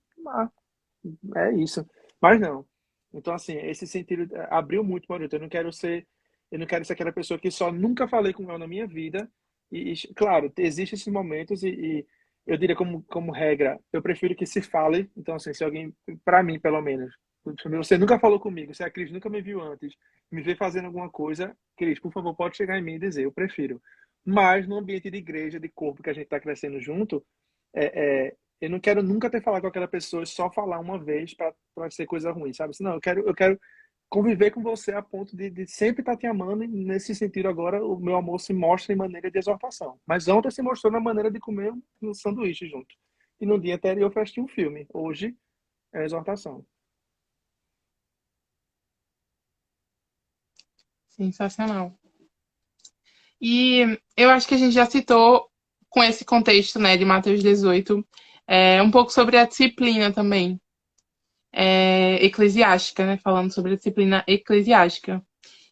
é isso. Mas não. Então, assim, esse sentido abriu muito para eu não quero ser, aquela pessoa que só nunca falei com ela na minha vida. Claro, existem esses momentos e eu diria como regra, eu prefiro que se fale. Então, assim, se alguém, para mim, pelo menos, você nunca falou comigo, se a Cris nunca me viu antes, me vê fazendo alguma coisa, Cris, por favor, pode chegar em mim e dizer, eu prefiro. Mas no ambiente de igreja, de corpo que a gente está crescendo junto, eu não quero nunca ter falado com aquela pessoa e só falar uma vez para ser coisa ruim, sabe? Não, eu quero conviver com você a ponto de sempre estar te amando, e nesse sentido agora o meu amor se mostra em maneira de exortação. Mas ontem se mostrou na maneira de comer um sanduíche junto. E no dia anterior eu assisti um filme. Hoje é exortação. Sensacional. E eu acho que a gente já citou, com esse contexto, né, de Mateus 18, um pouco sobre a disciplina também, eclesiástica, né, falando sobre a disciplina eclesiástica.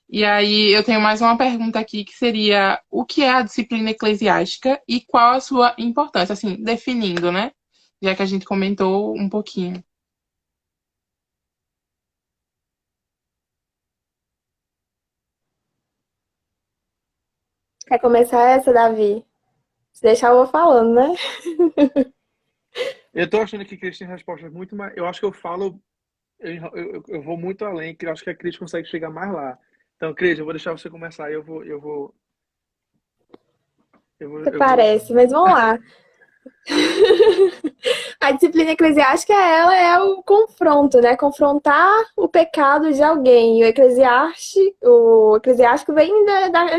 E aí eu tenho mais uma pergunta aqui, que seria: o que é a disciplina eclesiástica e qual a sua importância? Assim, definindo, né? Já que a gente comentou um pouquinho. Quer começar essa, Davi? Se deixar, eu vou falando, né? Eu tô achando que Cris tem respostas muito mais. Eu acho que eu falo. Eu vou muito além, que eu acho que a Cris consegue chegar mais lá. Então, Cris, eu vou deixar você começar e Até eu vou. parece, mas vamos lá. A disciplina eclesiástica, ela é o confronto, né? Confrontar o pecado de alguém. E o eclesiástico vem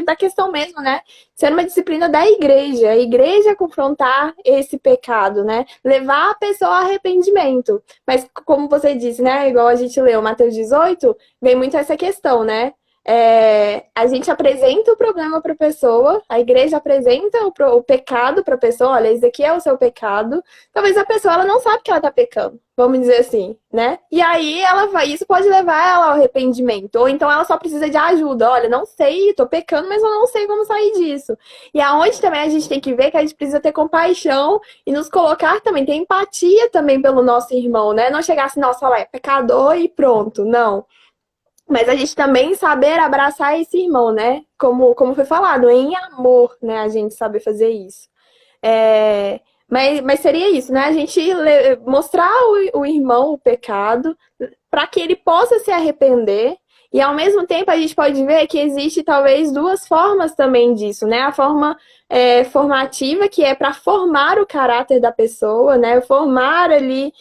da questão mesmo, né? Ser uma disciplina da igreja. A igreja confrontar esse pecado, né? Levar a pessoa ao arrependimento. Mas, como você disse, né? Igual a gente leu Mateus 18, vem muito essa questão, né? A gente apresenta o problema para a pessoa, a igreja apresenta o pecado para a pessoa, olha, isso aqui é o seu pecado. Talvez a pessoa ela não sabe que ela tá pecando, vamos dizer assim, né? E aí isso pode levar ela ao arrependimento, ou então ela só precisa de ajuda. Olha, não sei, tô pecando, mas eu não sei como sair disso. E aonde também a gente tem que ver que a gente precisa ter compaixão e nos colocar também, ter empatia também pelo nosso irmão, né? Não chegar assim, nossa, olha, é pecador e pronto, não. Mas a gente também saber abraçar esse irmão, né? Como foi falado, em amor, né? A gente saber fazer isso. Mas seria isso, né? A gente mostrar o irmão o pecado para que ele possa se arrepender. E ao mesmo tempo a gente pode ver que existe talvez duas formas também disso, né? A forma formativa, que é para formar o caráter da pessoa, né? Formar ali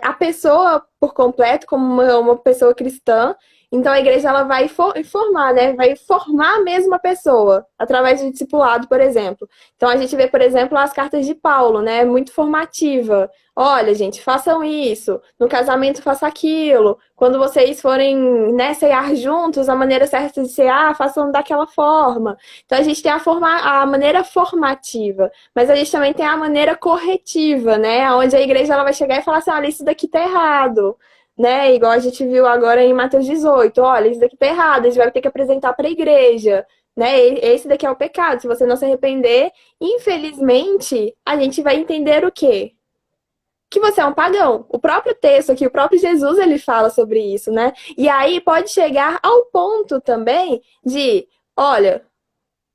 a pessoa por completo como uma pessoa cristã. Então a igreja ela vai formar, né? Vai formar a mesma pessoa através do discipulado, por exemplo. Então a gente vê, por exemplo, as cartas de Paulo, né? Muito formativa. Olha, gente, façam isso. No casamento, faça aquilo. Quando vocês forem, né, cear juntos, a maneira certa de cear, façam daquela forma. Então a gente tem a maneira formativa, mas a gente também tem a maneira corretiva, né? Onde a igreja ela vai chegar e falar assim, olha, isso daqui tá errado. Né? Igual a gente viu agora em Mateus 18, olha, isso daqui tá errado, a gente vai ter que apresentar para a igreja, né? Esse daqui é o pecado. Se você não se arrepender, infelizmente, a gente vai entender o quê? Que você é um pagão. O próprio texto aqui, o próprio Jesus, ele fala sobre isso, né? E aí pode chegar ao ponto também de, olha,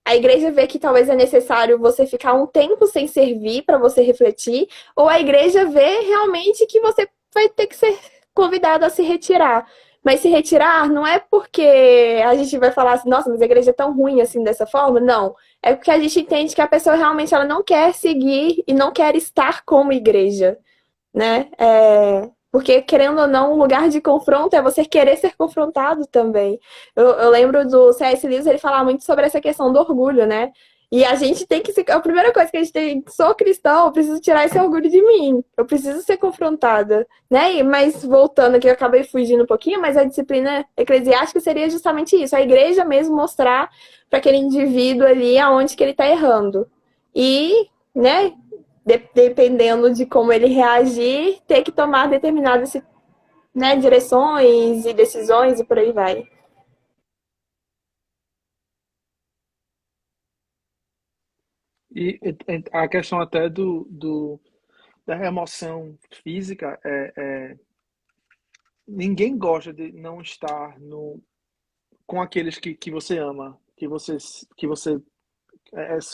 a igreja vê que talvez é necessário você ficar um tempo sem servir para você refletir, ou a igreja vê realmente que você vai ter que ser convidado a se retirar. Mas se retirar não é porque a gente vai falar assim, nossa, mas a igreja é tão ruim assim dessa forma. Não. É porque a gente entende que a pessoa realmente ela não quer seguir e não quer estar como igreja, né? Porque, querendo ou não, um lugar de confronto é você querer ser confrontado também. Eu lembro do C.S. Lewis, ele falar muito sobre essa questão do orgulho, né? E a gente tem que a primeira coisa que a gente tem, sou cristão, eu preciso tirar esse orgulho de mim. Eu preciso ser confrontada, né? Mas voltando aqui, eu acabei fugindo um pouquinho, mas a disciplina eclesiástica seria justamente isso, a igreja mesmo mostrar para aquele indivíduo ali aonde que ele está errando. E, né, dependendo de como ele reagir, ter que tomar determinadas, né, direções e decisões e por aí vai. A questão até da emoção física ninguém gosta de não estar com aqueles que você ama, que você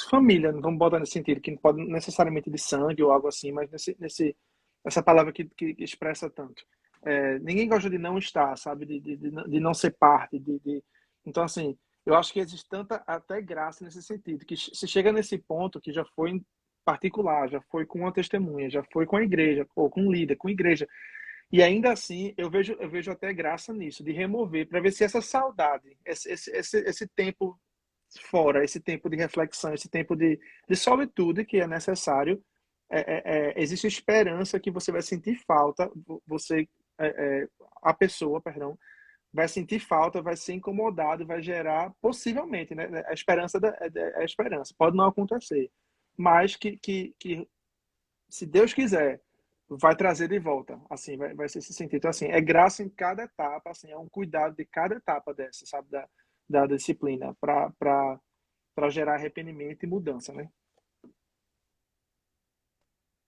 família, vamos botar nesse sentido, que não pode necessariamente de sangue ou algo assim, mas essa palavra que expressa tanto. Ninguém gosta de não estar, sabe? De não ser parte. Então, assim, eu acho que existe tanta até graça nesse sentido, que se chega nesse ponto que já foi particular, já foi com uma testemunha, já foi com a igreja, ou com um líder, com a igreja, E ainda assim, eu vejo até graça nisso, de remover, para ver se essa saudade, esse tempo fora, esse tempo de reflexão, esse tempo de solitude que é necessário, existe esperança que você vai sentir falta, você, a pessoa, perdão, vai sentir falta, vai ser incomodado, vai gerar, possivelmente, né? A esperança é a esperança. Pode não acontecer, mas que se Deus quiser, vai trazer de volta, assim, vai ser esse sentido. Então, assim, é graça em cada etapa, assim, é um cuidado de cada etapa dessa, sabe, da disciplina, para gerar arrependimento e mudança, né?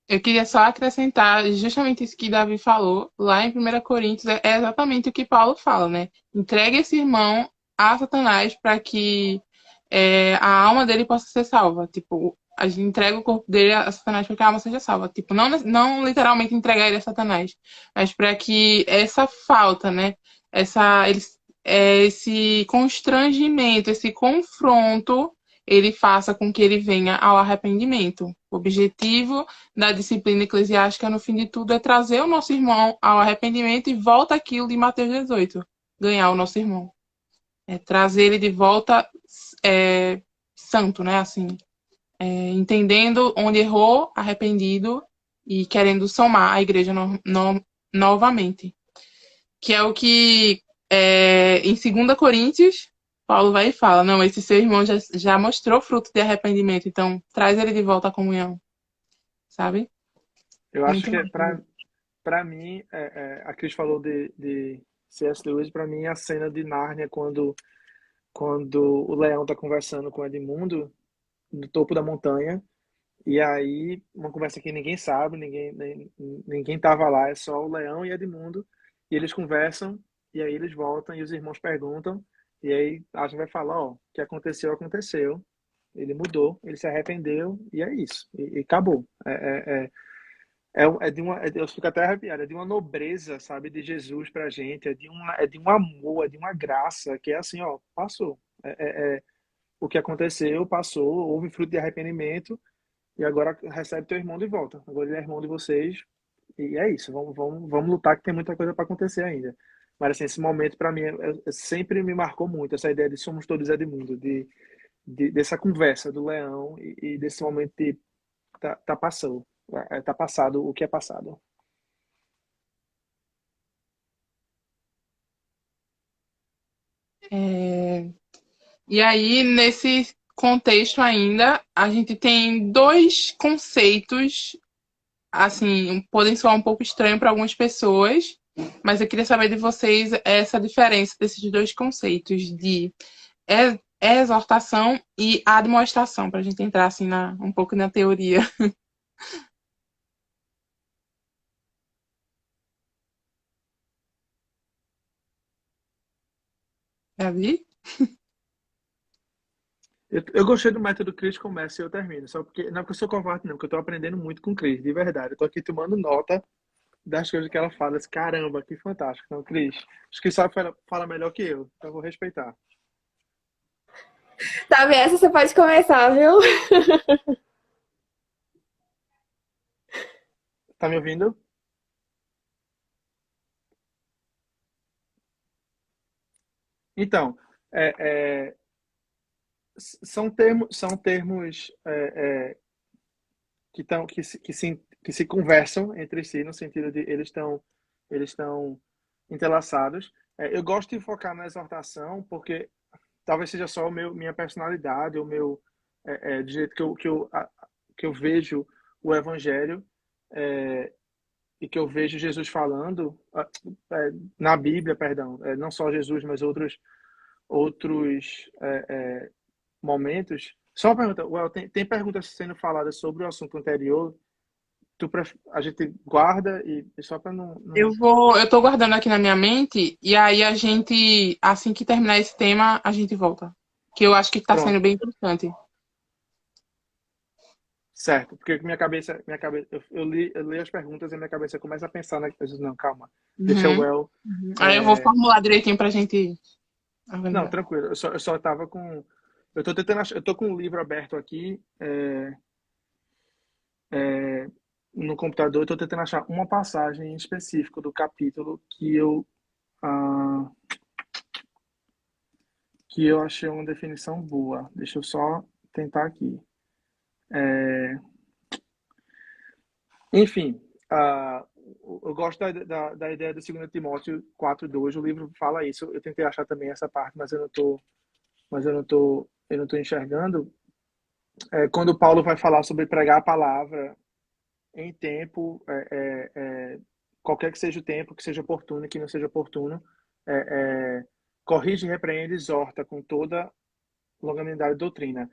Eu queria só acrescentar justamente isso que Davi falou, lá em 1 Coríntios, é exatamente o que Paulo fala, né? Entregue esse irmão a Satanás para que a alma dele possa ser salva. Tipo, a gente entrega o corpo dele a Satanás para que a alma seja salva. Tipo, não literalmente entregar ele a Satanás, mas para que essa falta, né? Esse constrangimento, esse confronto, ele faça com que ele venha ao arrependimento. O objetivo da disciplina eclesiástica, no fim de tudo, é trazer o nosso irmão ao arrependimento e volta aquilo de Mateus 18, ganhar o nosso irmão. É trazer ele de volta santo, né? Assim, entendendo onde errou, arrependido e querendo somar a igreja novamente. Que é o que em 2 Coríntios, Paulo vai e fala, não, esse seu irmão já mostrou fruto de arrependimento, então traz ele de volta à comunhão, sabe? Eu acho Muito que, mais. para mim, a Cris falou de C.S. Lewis, para mim, a cena de Nárnia, quando o leão está conversando com o Edmundo, no topo da montanha, e aí uma conversa que ninguém sabe, ninguém tava lá, é só o leão e Edmundo, e eles conversam, e aí eles voltam, e os irmãos perguntam, e aí a gente vai falar, ó, o que aconteceu, aconteceu, ele mudou, ele se arrependeu, e é isso, e acabou. Eu fico até arrepiado, é de uma nobreza, sabe, de Jesus pra gente, é de um amor, é de uma graça, que é assim, ó, passou. O que aconteceu, passou, houve fruto de arrependimento, e agora recebe teu irmão de volta. Agora ele é irmão de vocês, e é isso, vamos lutar que tem muita coisa para acontecer ainda. Mas assim, esse momento para mim sempre me marcou muito, essa ideia de somos todos Edmundo, dessa conversa do leão e desse momento de tá passado o que é passado. E aí, nesse contexto ainda, a gente tem dois conceitos, assim, podem soar um pouco estranho para algumas pessoas, mas eu queria saber de vocês essa diferença desses dois conceitos de exortação e admoestação, para a gente entrar assim um pouco na teoria. Davi? Eu gostei do método Cris, começa e eu termino. Só porque, não é porque eu sou covarde, não, porque eu tô aprendendo muito com Cris, de verdade. Eu tô aqui tomando nota das coisas que ela fala. Assim, caramba, que fantástico. Então, Cris, acho que sabe fala melhor que eu, então eu vou respeitar. Tá, essa você pode começar, viu? Tá me ouvindo? Então, é, é, são termos que se conversam entre si, no sentido de eles estão entrelaçados. Eu gosto de focar na exortação, porque talvez seja só minha personalidade, o meu, do jeito que eu vejo o Evangelho, é, e que eu vejo Jesus falando, na Bíblia, perdão, não só Jesus, mas outros momentos. Só uma pergunta, Well, tem perguntas sendo faladas sobre o assunto anterior, a gente guarda e só para não. Eu tô guardando aqui na minha mente, e aí a gente, assim que terminar esse tema, a gente volta. Que eu acho que tá sendo Pronto, bem importante. certo, porque minha cabeça eu li as perguntas e minha cabeça começa a pensar nas coisas. Não, calma, deixa o Uhum. Well. Aí eu vou é, formular direitinho pra gente Não, organizar. tranquilo, eu só tava com. Eu tô tentando eu tô com um livro aberto aqui, no computador, estou tentando achar uma passagem em específico do capítulo ah, que eu achei uma definição boa. Deixa eu só tentar aqui. Enfim, eu gosto da ideia do 2 Timóteo 4:2. O livro fala isso. Eu tentei achar também essa parte, mas eu não tô enxergando. Quando Paulo vai falar sobre pregar a palavra em tempo, qualquer que seja o tempo, que seja oportuno, que não seja oportuno, corrige, repreende, exorta com toda longanimidade e doutrina.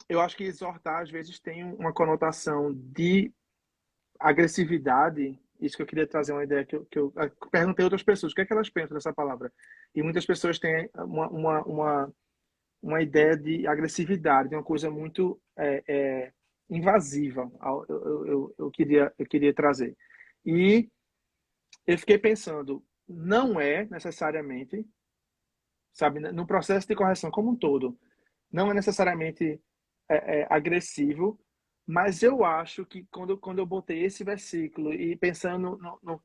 Eu acho que exortar, às vezes, tem uma conotação de agressividade. Isso que eu queria trazer uma ideia que eu perguntei a outras pessoas, o que é que elas pensam dessa palavra? E muitas pessoas têm uma ideia de agressividade, de uma coisa muito invasiva. Eu queria trazer. E eu fiquei pensando, não é necessariamente, sabe, no processo de correção como um todo, não é necessariamente agressivo, mas eu acho que quando eu botei esse versículo e pensando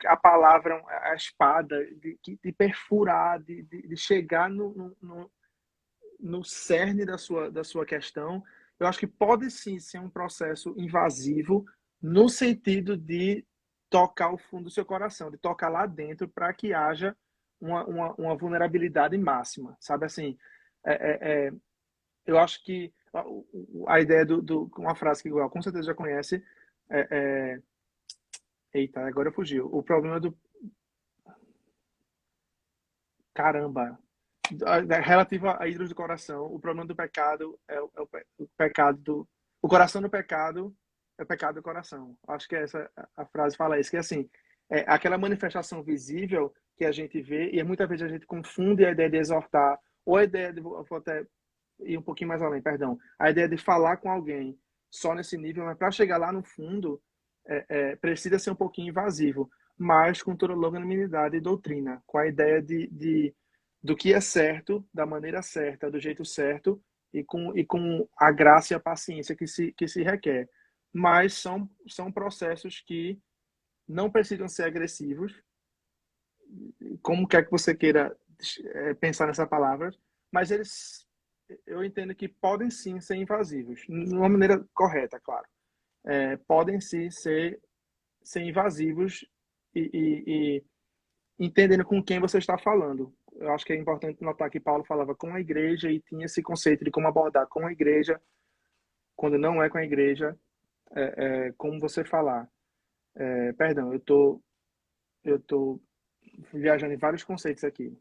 a palavra, a espada, de perfurar, de chegar no cerne da sua questão, eu acho que pode sim ser um processo invasivo no sentido de tocar o fundo do seu coração, de tocar lá dentro para que haja uma vulnerabilidade máxima, sabe assim? Eu acho que a ideia uma frase que igual com certeza já conhece, eita, agora fugiu. O problema do caramba, relativa a ídolos do coração, o problema do pecado o pecado o coração do pecado é o pecado do coração. Acho que essa a frase fala isso, que assim, aquela manifestação visível que a gente vê, e muitas vezes a gente confunde a ideia de exortar ou a ideia de, vou até ir um pouquinho mais além, perdão, a ideia de falar com alguém só nesse nível, mas para chegar lá no fundo, precisa ser um pouquinho invasivo, mas com toda longanimidade e doutrina, com a ideia do que é certo, da maneira certa, do jeito certo, e com a graça e a paciência que se requer. Mas são processos que não precisam ser agressivos, como quer que você queira pensar nessa palavra, mas eu entendo que podem sim ser invasivos, de uma maneira correta, claro. Podem sim ser invasivos e entendendo com quem você está falando. Eu acho que é importante notar que Paulo falava com a igreja e tinha esse conceito de como abordar com a igreja, quando não é com a igreja, como você falar. Perdão, eu tô viajando em vários conceitos aqui.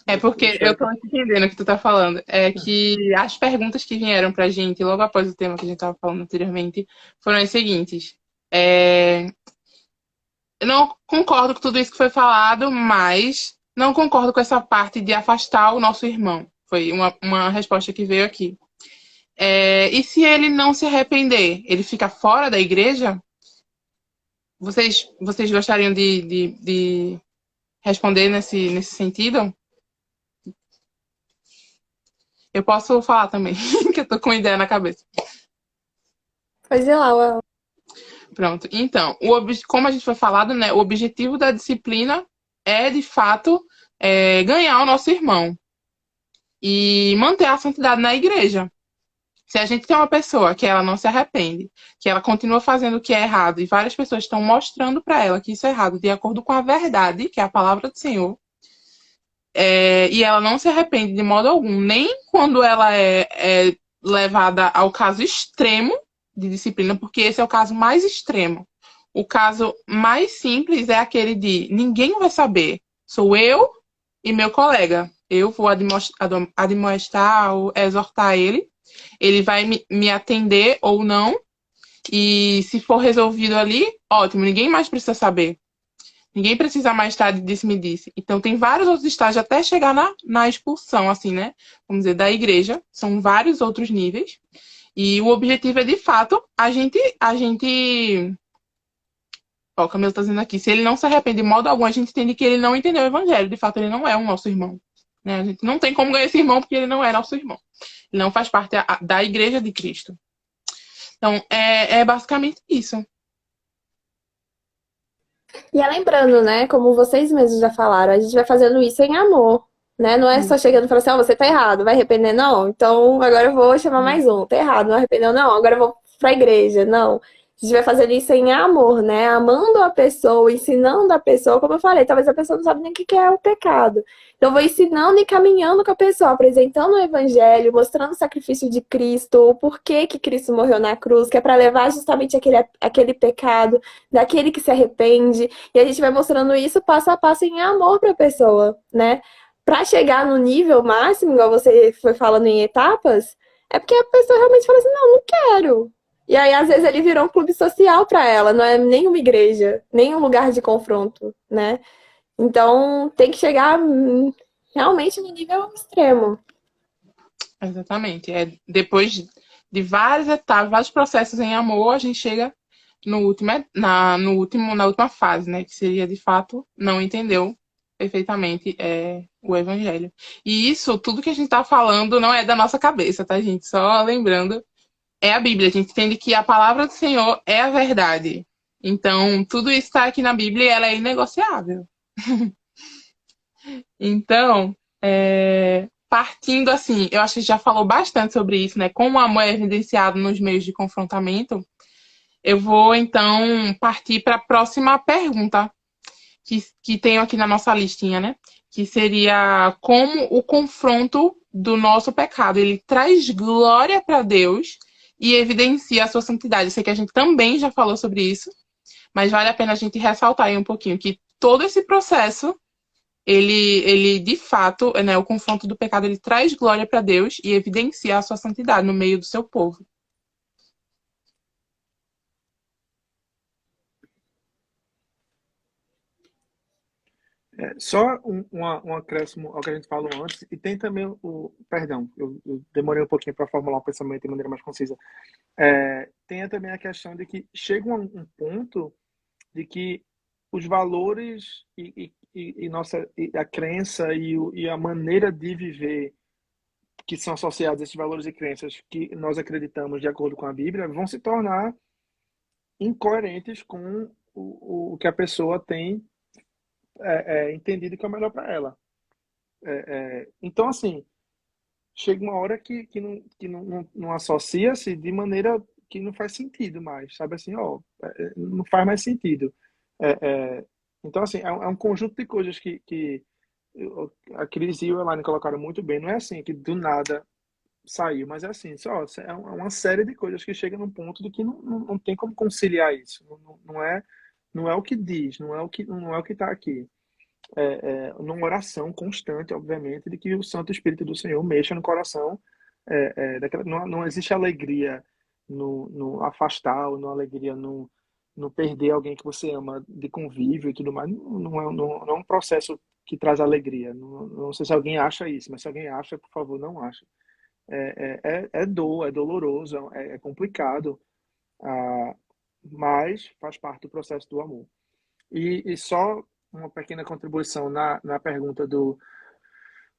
É Eu porque eu espero que... tô entendendo o que tu tá falando. É que as perguntas que vieram pra gente logo após o tema que a gente tava falando anteriormente foram as seguintes. Eu não concordo com tudo isso que foi falado, mas não concordo com essa parte de afastar o nosso irmão. Foi uma resposta que veio aqui. E se ele não se arrepender, ele fica fora da igreja? Vocês gostariam de responder nesse sentido? Eu posso falar também, que eu tô com uma ideia na cabeça. Pode ir lá, Uel. Pronto. Então, como a gente foi falado, né, o objetivo da disciplina é, de fato, ganhar o nosso irmão e manter a santidade na igreja. Se a gente tem uma pessoa que ela não se arrepende, que ela continua fazendo o que é errado, e várias pessoas estão mostrando para ela que isso é errado, de acordo com a verdade, que é a palavra do Senhor, e ela não se arrepende de modo algum, nem quando ela é levada ao caso extremo de disciplina, porque esse é o caso mais extremo. O caso mais simples é aquele de ninguém vai saber, sou eu e meu colega. Eu vou admoestar ou exortar ele, ele vai me atender ou não, e se for resolvido ali, ótimo, ninguém mais precisa saber. Ninguém precisa mais estar de disse-me-disse. Então, tem vários outros estágios até chegar na expulsão, assim, né? Vamos dizer, da igreja. São vários outros níveis. E o objetivo é, de fato, a gente... Ó, o Camilo tá dizendo aqui. Se ele não se arrepende de modo algum, a gente entende que ele não entendeu o evangelho. De fato, ele não é o nosso irmão. Né? A gente não tem como ganhar esse irmão porque ele não é nosso irmão. Ele não faz parte da igreja de Cristo. Então, é basicamente isso. E é lembrando, né, como vocês mesmos já falaram, a gente vai fazendo isso em amor, né? Não é só chegando e falando assim, ó, você tá errado, vai arrepender? Não, então agora eu vou chamar mais um, tá errado, não arrependeu? Não, agora eu vou pra igreja, não. A gente vai fazendo isso em amor, né? Amando a pessoa, ensinando a pessoa, como eu falei, talvez a pessoa não sabe nem o que que é o pecado. Então, eu vou ensinando e caminhando com a pessoa, apresentando o evangelho, mostrando o sacrifício de Cristo, o porquê que Cristo morreu na cruz, que é para levar justamente aquele pecado daquele que se arrepende. E a gente vai mostrando isso passo a passo em amor para a pessoa, né? Para chegar no nível máximo, igual você foi falando em etapas, é porque a pessoa realmente fala assim: não, não quero. E aí, às vezes, ele virou um clube social para ela, não é nem uma igreja, nem um lugar de confronto, né? Então, tem que chegar realmente no nível extremo. Exatamente. Depois de várias etapas, vários processos em amor, a gente chega na última fase, né? Que seria, de fato, não entendeu perfeitamente o evangelho. E isso, tudo que a gente está falando, não é da nossa cabeça, tá, gente? Só lembrando, é a Bíblia. A gente entende que a palavra do Senhor é a verdade. Então, tudo isso está aqui na Bíblia e ela é inegociável. Então, partindo assim, eu acho que já falou bastante sobre isso, né? Como o amor é evidenciado nos meios de confrontamento. Eu vou, então, partir para a próxima pergunta que tenho aqui na nossa listinha, né? Que seria como o confronto do nosso pecado, ele traz glória para Deus e evidencia a sua santidade. Eu sei que a gente também já falou sobre isso, mas vale a pena a gente ressaltar aí um pouquinho que todo esse processo ele de fato, né, o confronto do pecado, ele traz glória para Deus e evidencia a sua santidade no meio do seu povo. Só um acréscimo ao que a gente falou antes, e tem também Perdão, eu demorei um pouquinho para formular o pensamento de maneira mais concisa. Tem também a questão de que chega um ponto de que os valores e a crença e a maneira de viver que são associados a esses valores e crenças que nós acreditamos de acordo com a Bíblia vão se tornar incoerentes com o que a pessoa tem entendido que é o melhor para ela. Então, assim, chega uma hora que não associa-se de maneira que não faz sentido mais, sabe assim, ó, não faz mais sentido. É, então, assim, é um conjunto de coisas que a Cris e o Elaine colocaram muito bem. Não é assim que do nada saiu, mas é assim, só, é uma série de coisas que chega num ponto de que não tem como conciliar isso. Não é o que diz, não é o que está aqui. Numa oração constante, obviamente, de que o Santo Espírito do Senhor mexa no coração. Não existe alegria no afastar, ou não alegria no perder alguém que você ama de convívio e tudo mais. Não é um processo que traz alegria. Não sei se alguém acha isso, mas se alguém acha, por favor, não acha. É dor, é doloroso, é complicado, ah, mas faz parte do processo do amor. E só uma pequena contribuição na pergunta do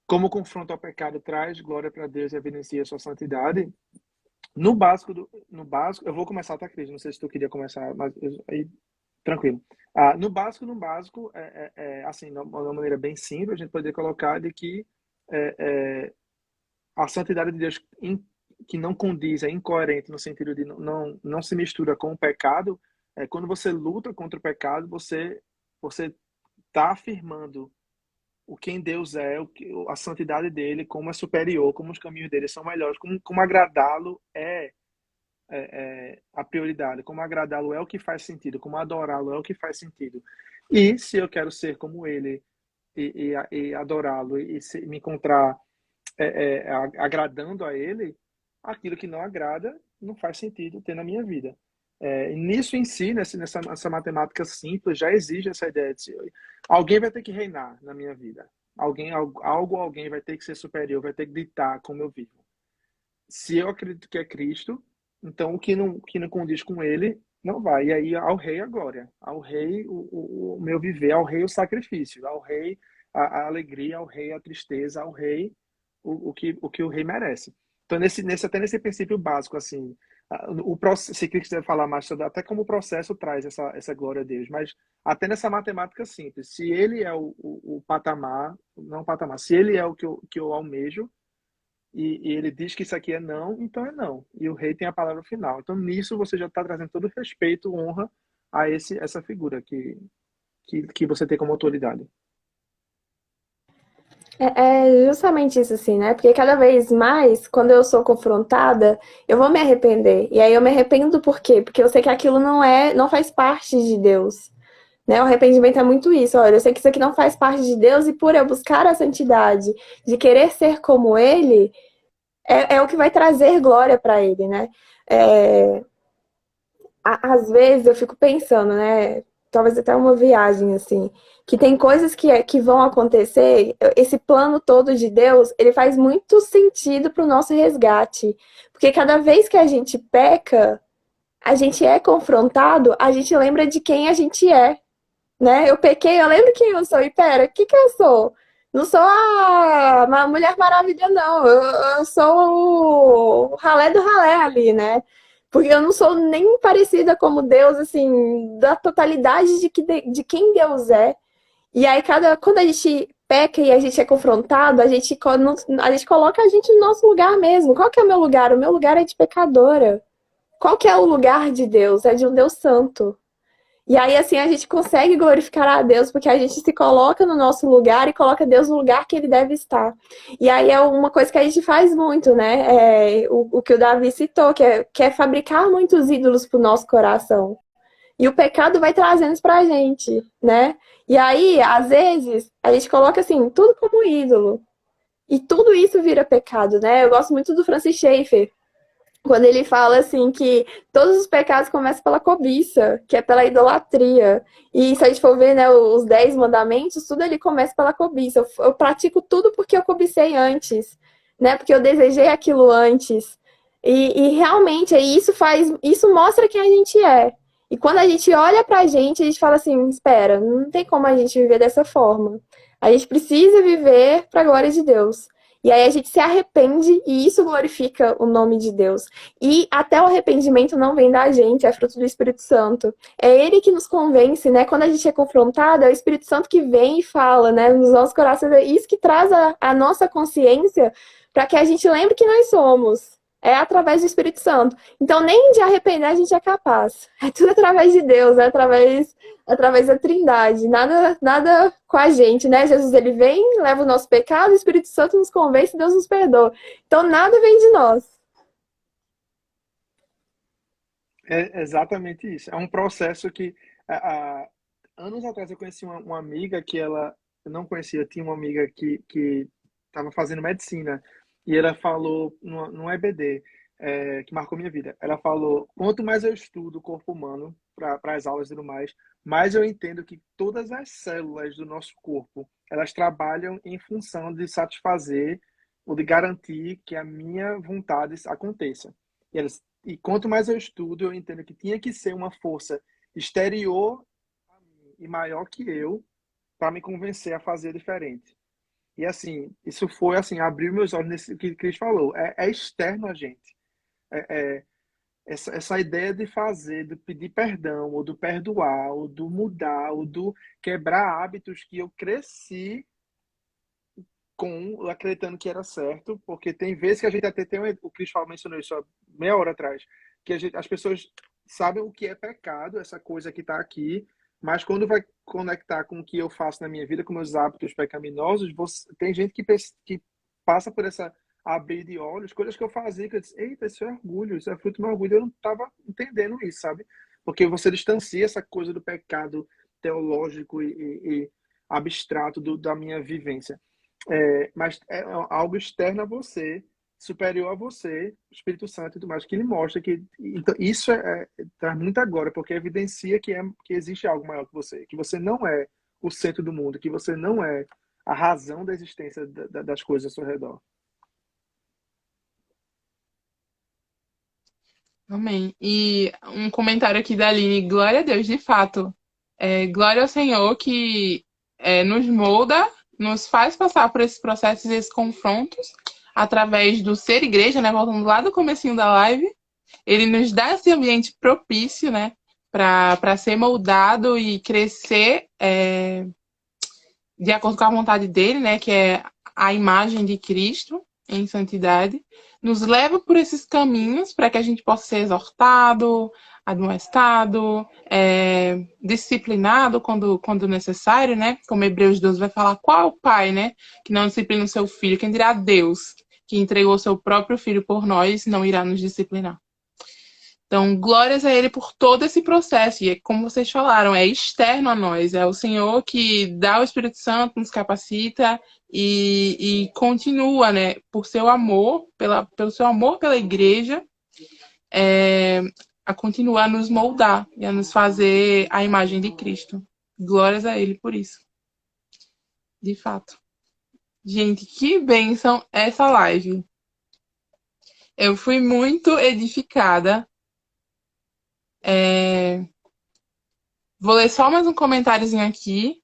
como o confronto ao pecado traz glória para Deus e evidencia a sua santidade. No básico, eu vou começar, tá, Cris? Não sei se tu queria começar, mas aí, tranquilo. No básico, assim, de uma maneira bem simples, a gente poderia colocar de que a santidade de Deus que não condiz, é incoerente no sentido de não se mistura com o pecado. Quando você luta contra o pecado, você está afirmando o quem Deus é, a santidade dele, como é superior, como os caminhos dele são melhores, como agradá-lo a prioridade, como agradá-lo é o que faz sentido, como adorá-lo é o que faz sentido. E se eu quero ser como ele e adorá-lo me encontrar agradando a ele, aquilo que não agrada não faz sentido ter na minha vida. E nisso em si, nessa matemática simples, já exige essa ideia de alguém vai ter que reinar na minha vida. Alguém vai ter que ser superior, vai ter que ditar como eu vivo. Se eu acredito que é Cristo, então o que não condiz com ele, não vai. E aí ao rei a glória, ao rei o meu viver, ao rei o sacrifício, ao rei a alegria, ao rei a tristeza, ao rei o que o rei merece. Então, até nesse princípio básico, assim, Se quiser falar mais sobre até como o processo traz essa glória a Deus, mas até nessa matemática simples, se ele é o patamar, não o patamar, se ele é o que eu almejo, e ele diz que isso aqui é não, então é não. E o rei tem a palavra final. Então nisso você já está trazendo todo respeito, honra a essa figura que você tem como autoridade. É justamente isso, assim, né? Porque cada vez mais, quando eu sou confrontada, eu vou me arrepender. E aí eu me arrependo por quê? Porque eu sei que aquilo não faz parte de Deus. Né? O arrependimento é muito isso. Olha, eu sei que isso aqui não faz parte de Deus, e por eu buscar a santidade, de querer ser como Ele, é o que vai trazer glória para Ele, né? É, às vezes eu fico pensando, né? Talvez até uma viagem, assim, que tem coisas que vão acontecer, esse plano todo de Deus, ele faz muito sentido para o nosso resgate. Porque cada vez que a gente peca, a gente é confrontado, a gente lembra de quem a gente é, né? Eu pequei, eu lembro quem eu sou. E pera, o que eu sou? Não sou a Mulher Maravilha, não. Eu sou o ralé do ralé ali, né? Porque eu não sou nem parecida como Deus, assim, da totalidade de quem Deus é. E aí, quando a gente peca e a gente é confrontado, a gente coloca a gente no nosso lugar mesmo. Qual que é o meu lugar? O meu lugar é de pecadora. Qual que é o lugar de Deus? É de um Deus santo. E aí, assim, a gente consegue glorificar a Deus, porque a gente se coloca no nosso lugar e coloca Deus no lugar que ele deve estar. E aí é uma coisa que a gente faz muito, né? O que o Davi citou, que é fabricar muitos ídolos pro nosso coração. E o pecado vai trazendo isso pra gente, né? E aí, às vezes, a gente coloca, assim, tudo como ídolo. E tudo isso vira pecado, né? Eu gosto muito do Francis Schaeffer, quando ele fala assim que todos os pecados começam pela cobiça, que é pela idolatria. E se a gente for ver, né, os 10 mandamentos, tudo ali começa pela cobiça. Eu pratico tudo porque eu cobicei antes, né? Porque eu desejei aquilo antes. E realmente isso mostra quem a gente é. E quando a gente olha pra gente, a gente fala assim, espera, não tem como a gente viver dessa forma. A gente precisa viver para a glória de Deus. E aí a gente se arrepende e isso glorifica o nome de Deus. E até o arrependimento não vem da gente, é fruto do Espírito Santo. É ele que nos convence, né? Quando a gente é confrontado, é o Espírito Santo que vem e fala, né? Nos nossos corações, é isso que traz a nossa consciência para que a gente lembre que nós somos. É através do Espírito Santo. Então, nem de arrepender a gente é capaz. É tudo através de Deus, é através da Trindade. Nada com a gente, né? Jesus, ele vem, leva o nosso pecado, o Espírito Santo nos convence e Deus nos perdoa. Então, nada vem de nós. É exatamente isso. É um processo que, anos atrás, eu conheci uma amiga que eu não conhecia, eu tinha uma amiga que estava fazendo medicina e ela falou no EBD, que marcou minha vida. Ela falou: quanto mais eu estudo o corpo humano para as aulas e tudo mais eu entendo que todas as células do nosso corpo elas trabalham em função de satisfazer ou de garantir que a minha vontade aconteça. E quanto mais eu estudo, eu entendo que tinha que ser uma força exterior a mim e maior que eu para me convencer a fazer diferente. E assim, isso foi assim, abriu meus olhos nesse que Cris falou. É externo a gente. É, é essa ideia de fazer, de pedir perdão, ou do perdoar, ou do mudar, ou do quebrar hábitos que eu cresci acreditando que era certo, porque tem vezes que a gente até o Cris mencionou isso há meia hora atrás, que as pessoas sabem o que é pecado, essa coisa que está aqui, mas quando vai conectar com o que eu faço na minha vida, com meus hábitos pecaminosos, tem gente que passa por essa abrir de olhos, coisas que eu fazia, que eu disse, eita, isso é orgulho, isso é fruto do meu orgulho, eu não estava entendendo isso, sabe? Porque você distancia essa coisa do pecado teológico e abstrato da minha vivência. Mas é algo externo a você, superior a você, o Espírito Santo e tudo mais, que ele mostra que então, isso traz muita glória, porque evidencia que existe algo maior que você não é o centro do mundo, que você não é a razão da existência das coisas ao seu redor. Amém. E um comentário aqui da Aline, glória a Deus, de fato. Glória ao Senhor que nos molda, nos faz passar por esses processos e esses confrontos através do ser igreja, né? Voltando lá do comecinho da live. Ele nos dá esse ambiente propício, né, para ser moldado e crescer de acordo com a vontade dele, né, que é a imagem de Cristo em santidade, nos leva por esses caminhos para que a gente possa ser exortado, admoestado, disciplinado quando necessário, né? Como Hebreus 12 vai falar, qual é o pai, né, que não disciplina o seu filho? Quem dirá Deus, que entregou o seu próprio filho por nós, não irá nos disciplinar. Então, glórias a ele por todo esse processo. E como vocês falaram, é externo a nós. É o Senhor que dá o Espírito Santo, nos capacita e continua, né? Por seu amor, pelo seu amor pela igreja, a continuar a nos moldar e a nos fazer a imagem de Cristo. Glórias a ele por isso. De fato. Gente, que bênção essa live. Eu fui muito edificada. Vou ler só mais um comentáriozinho aqui.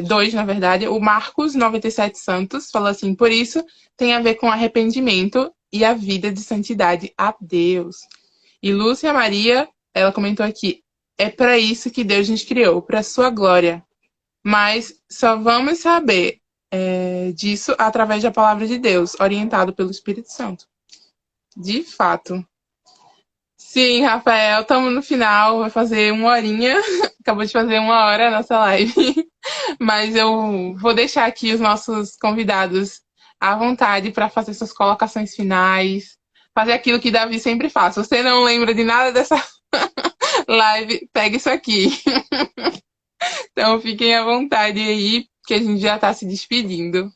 2, na verdade. O Marcos 97 Santos falou assim: por isso tem a ver com arrependimento e a vida de santidade a Deus. E Lúcia Maria, ela comentou aqui: é para isso que Deus nos criou, para sua glória. Mas só vamos saber disso através da palavra de Deus, orientado pelo Espírito Santo. De fato. Sim, Rafael, estamos no final, vai fazer 1 horinha, acabou de fazer 1 hora a nossa live, mas eu vou deixar aqui os nossos convidados à vontade para fazer suas colocações finais, fazer aquilo que Davi sempre faz. Se você não lembra de nada dessa live, pega isso aqui. Então fiquem à vontade aí, que a gente já está se despedindo.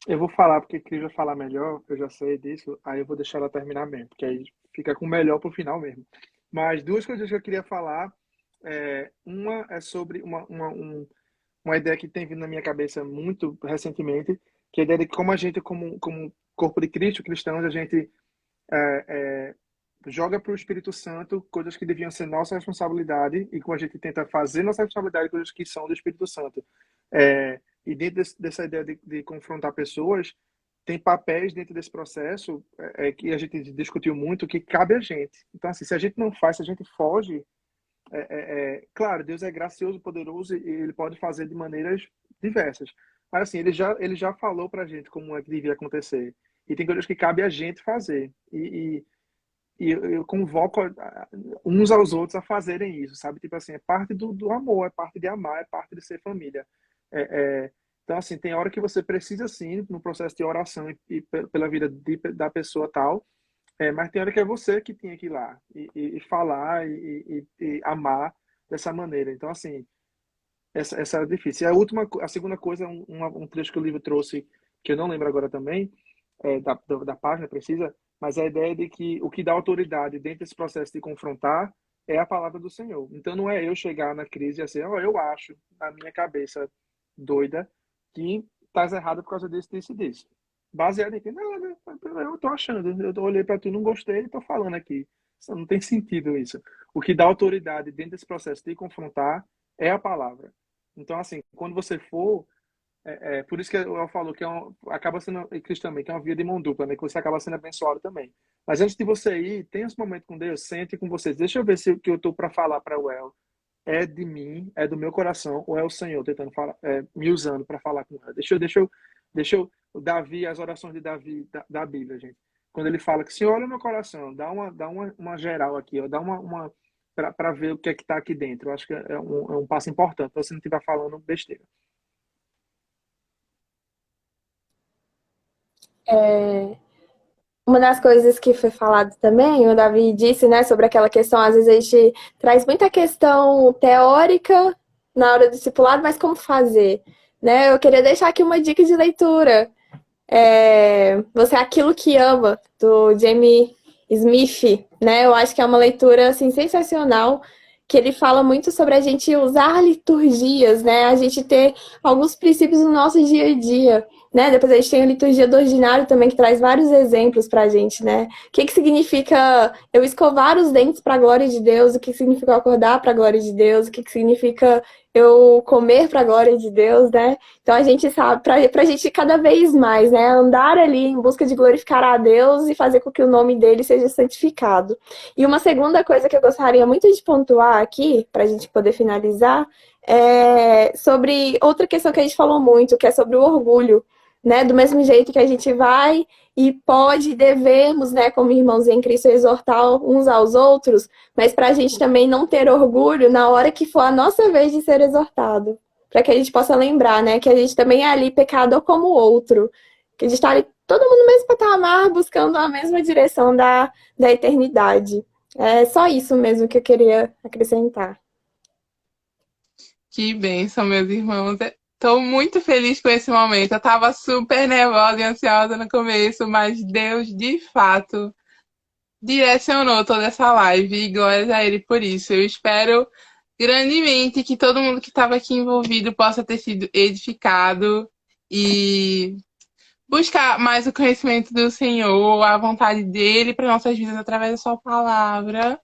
Eu vou falar porque Cris vai falar melhor, eu já sei disso, aí eu vou deixar ela terminar mesmo, porque aí fica com o melhor pro final mesmo. Mas 2 coisas que eu queria falar, uma é sobre uma ideia que tem vindo na minha cabeça muito recentemente, que é a ideia de que como a gente, como corpo de Cristo, cristãos, a gente joga para o Espírito Santo coisas que deviam ser nossa responsabilidade e como a gente tenta fazer nossa responsabilidade coisas que são do Espírito Santo. E dentro dessa ideia de confrontar pessoas, tem papéis dentro desse processo que a gente discutiu muito, que cabe a gente. Então, assim, se a gente não faz, se a gente foge, claro, Deus é gracioso, poderoso e Ele pode fazer de maneiras diversas. Mas, assim, Ele já falou pra gente como é que devia acontecer. E tem coisas que cabe a gente fazer. E eu convoco uns aos outros a fazerem isso, sabe? Tipo assim, é parte do amor, é parte de amar, é parte de ser família. Então, assim, tem hora que você precisa, sim, no processo de oração e pela vida da pessoa tal, mas tem hora que é você que tem que ir lá e falar e amar dessa maneira. Então, assim, essa é difícil. E a segunda coisa, um trecho que o livro trouxe, que eu não lembro agora também, da página precisa, mas a ideia de que o que dá autoridade dentro desse processo de confrontar é a palavra do Senhor. Então, não é eu chegar na crise e assim, eu acho, na minha cabeça doida, que estás errado por causa disso. Baseado em que, não, eu tô achando, eu olhei para tu, não gostei e tô falando aqui. Isso não tem sentido isso. O que dá autoridade dentro desse processo de confrontar é a palavra. Então, assim, quando você for, por isso que eu falo que acaba sendo, e Cristo também, que é uma via de mão dupla, né? Que você acaba sendo abençoado também. Mas antes de você ir, tenha esse momento com Deus, sente com vocês. Deixa eu ver se o que eu tô para falar para o El é de mim, é do meu coração, ou é o Senhor tentando falar, me usando para falar com ela. Deixa eu, Davi, as orações de Davi da Bíblia, gente. Quando ele fala que Senhor, olha o meu coração, dá uma geral aqui, ó, dá uma para ver o que é que está aqui dentro. Eu acho que é um passo importante, para você não estiver falando besteira. Uma das coisas que foi falado também, o Davi disse, né, sobre aquela questão, às vezes a gente traz muita questão teórica na hora do discipulado, mas como fazer, né? Eu queria deixar aqui uma dica de leitura. Você é Aquilo que Ama, do Jamie Smith, né? Eu acho que é uma leitura, assim, sensacional, que ele fala muito sobre a gente usar liturgias, né? A gente ter alguns princípios no nosso dia a dia, né? Depois a gente tem a liturgia do ordinário também, que traz vários exemplos pra gente, né? O que significa eu escovar os dentes para a glória de Deus? O que significa eu acordar para a glória de Deus? O que significa eu comer para a glória de Deus, né? Então a gente sabe, para a gente cada vez mais, né? Andar ali em busca de glorificar a Deus e fazer com que o nome dele seja santificado. E uma segunda coisa que eu gostaria muito de pontuar aqui, para a gente poder finalizar, é sobre outra questão que a gente falou muito, que é sobre o orgulho, né? Do mesmo jeito que a gente vai e pode, devemos, né, como irmãos em Cristo, exortar uns aos outros, mas para a gente também não ter orgulho na hora que for a nossa vez de ser exortado. Para que a gente possa lembrar, né, que a gente também é ali pecador como o outro. Que a gente está ali, todo mundo no mesmo patamar, buscando a mesma direção da eternidade. É só isso mesmo que eu queria acrescentar. Que bênção, meus irmãos. Estou muito feliz com esse momento. Eu estava super nervosa e ansiosa no começo, mas Deus, de fato, direcionou toda essa live e glórias a Ele por isso. Eu espero grandemente que todo mundo que estava aqui envolvido possa ter sido edificado e buscar mais o conhecimento do Senhor, a vontade dele para nossas vidas através da sua palavra.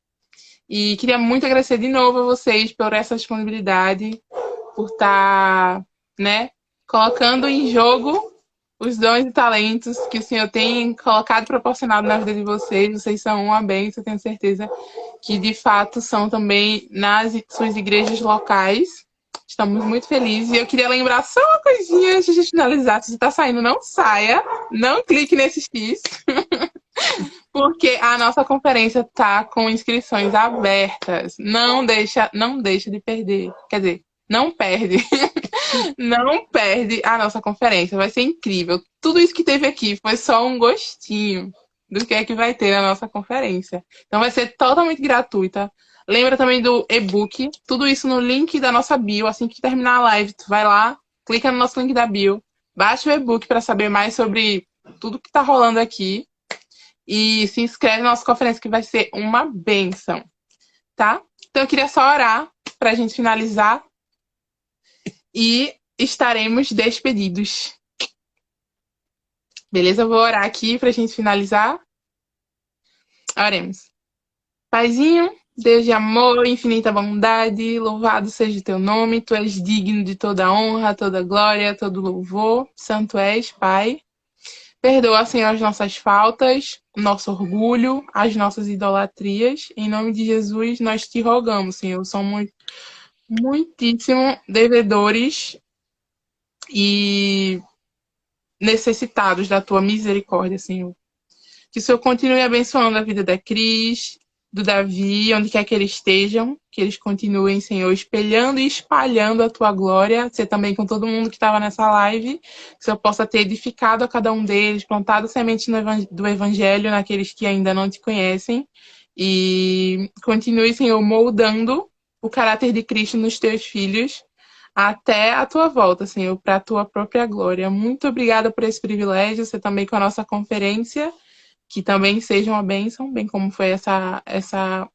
E queria muito agradecer de novo a vocês por essa disponibilidade, por estar, né, colocando em jogo os dons e talentos que o Senhor tem colocado e proporcionado na vida de vocês. Vocês são uma bênção, eu tenho certeza que de fato são também nas suas igrejas locais. Estamos muito felizes. E eu queria lembrar só uma coisinha antes de finalizar. Se você está saindo, não saia. Não clique nesse X. Porque a nossa conferência está com inscrições abertas. Não deixa de perder. Quer dizer, não perde. Não perde a nossa conferência. Vai ser incrível. Tudo isso que teve aqui foi só um gostinho do que é que vai ter na nossa conferência. Então vai ser totalmente gratuita. Lembra também do e-book. Tudo isso no link da nossa bio. Assim que terminar a live, tu vai lá, clica no nosso link da bio, baixa o e-book para saber mais sobre tudo que está rolando aqui. E se inscreve na nossa conferência que vai ser uma bênção, tá? Então eu queria só orar para a gente finalizar e estaremos despedidos. Beleza? Eu vou orar aqui para a gente finalizar. Oremos. Paizinho, Deus de amor, infinita bondade, louvado seja o teu nome. Tu és digno de toda honra, toda glória, todo louvor. Santo és, Pai. Perdoa, Senhor, as nossas faltas, o nosso orgulho, as nossas idolatrias. Em nome de Jesus, nós te rogamos, Senhor. Somos muitíssimo devedores e necessitados da tua misericórdia, Senhor. Que o Senhor continue abençoando a vida da Cris, do Davi, onde quer que eles estejam, que eles continuem, Senhor, espelhando e espalhando a tua glória, ser também com todo mundo que estava nessa live, que o Senhor possa ter edificado a cada um deles, plantado semente do Evangelho naqueles que ainda não te conhecem, e continue, Senhor, moldando o caráter de Cristo nos teus filhos, até a tua volta, Senhor, para a tua própria glória. Muito obrigada por esse privilégio, ser também com a nossa conferência, que também seja uma bênção, bem como foi essa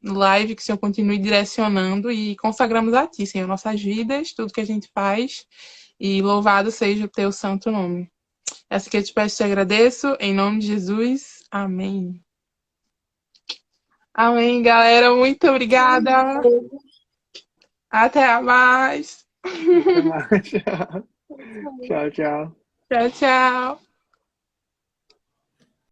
live, que o Senhor continue direcionando e consagramos a Ti, Senhor, nossas vidas, tudo que a gente faz, e louvado seja o Teu santo nome. Essa que eu te peço e te agradeço, em nome de Jesus, amém. Amém, galera, muito obrigada. Até mais. Até mais. Tchau, tchau. Tchau, tchau.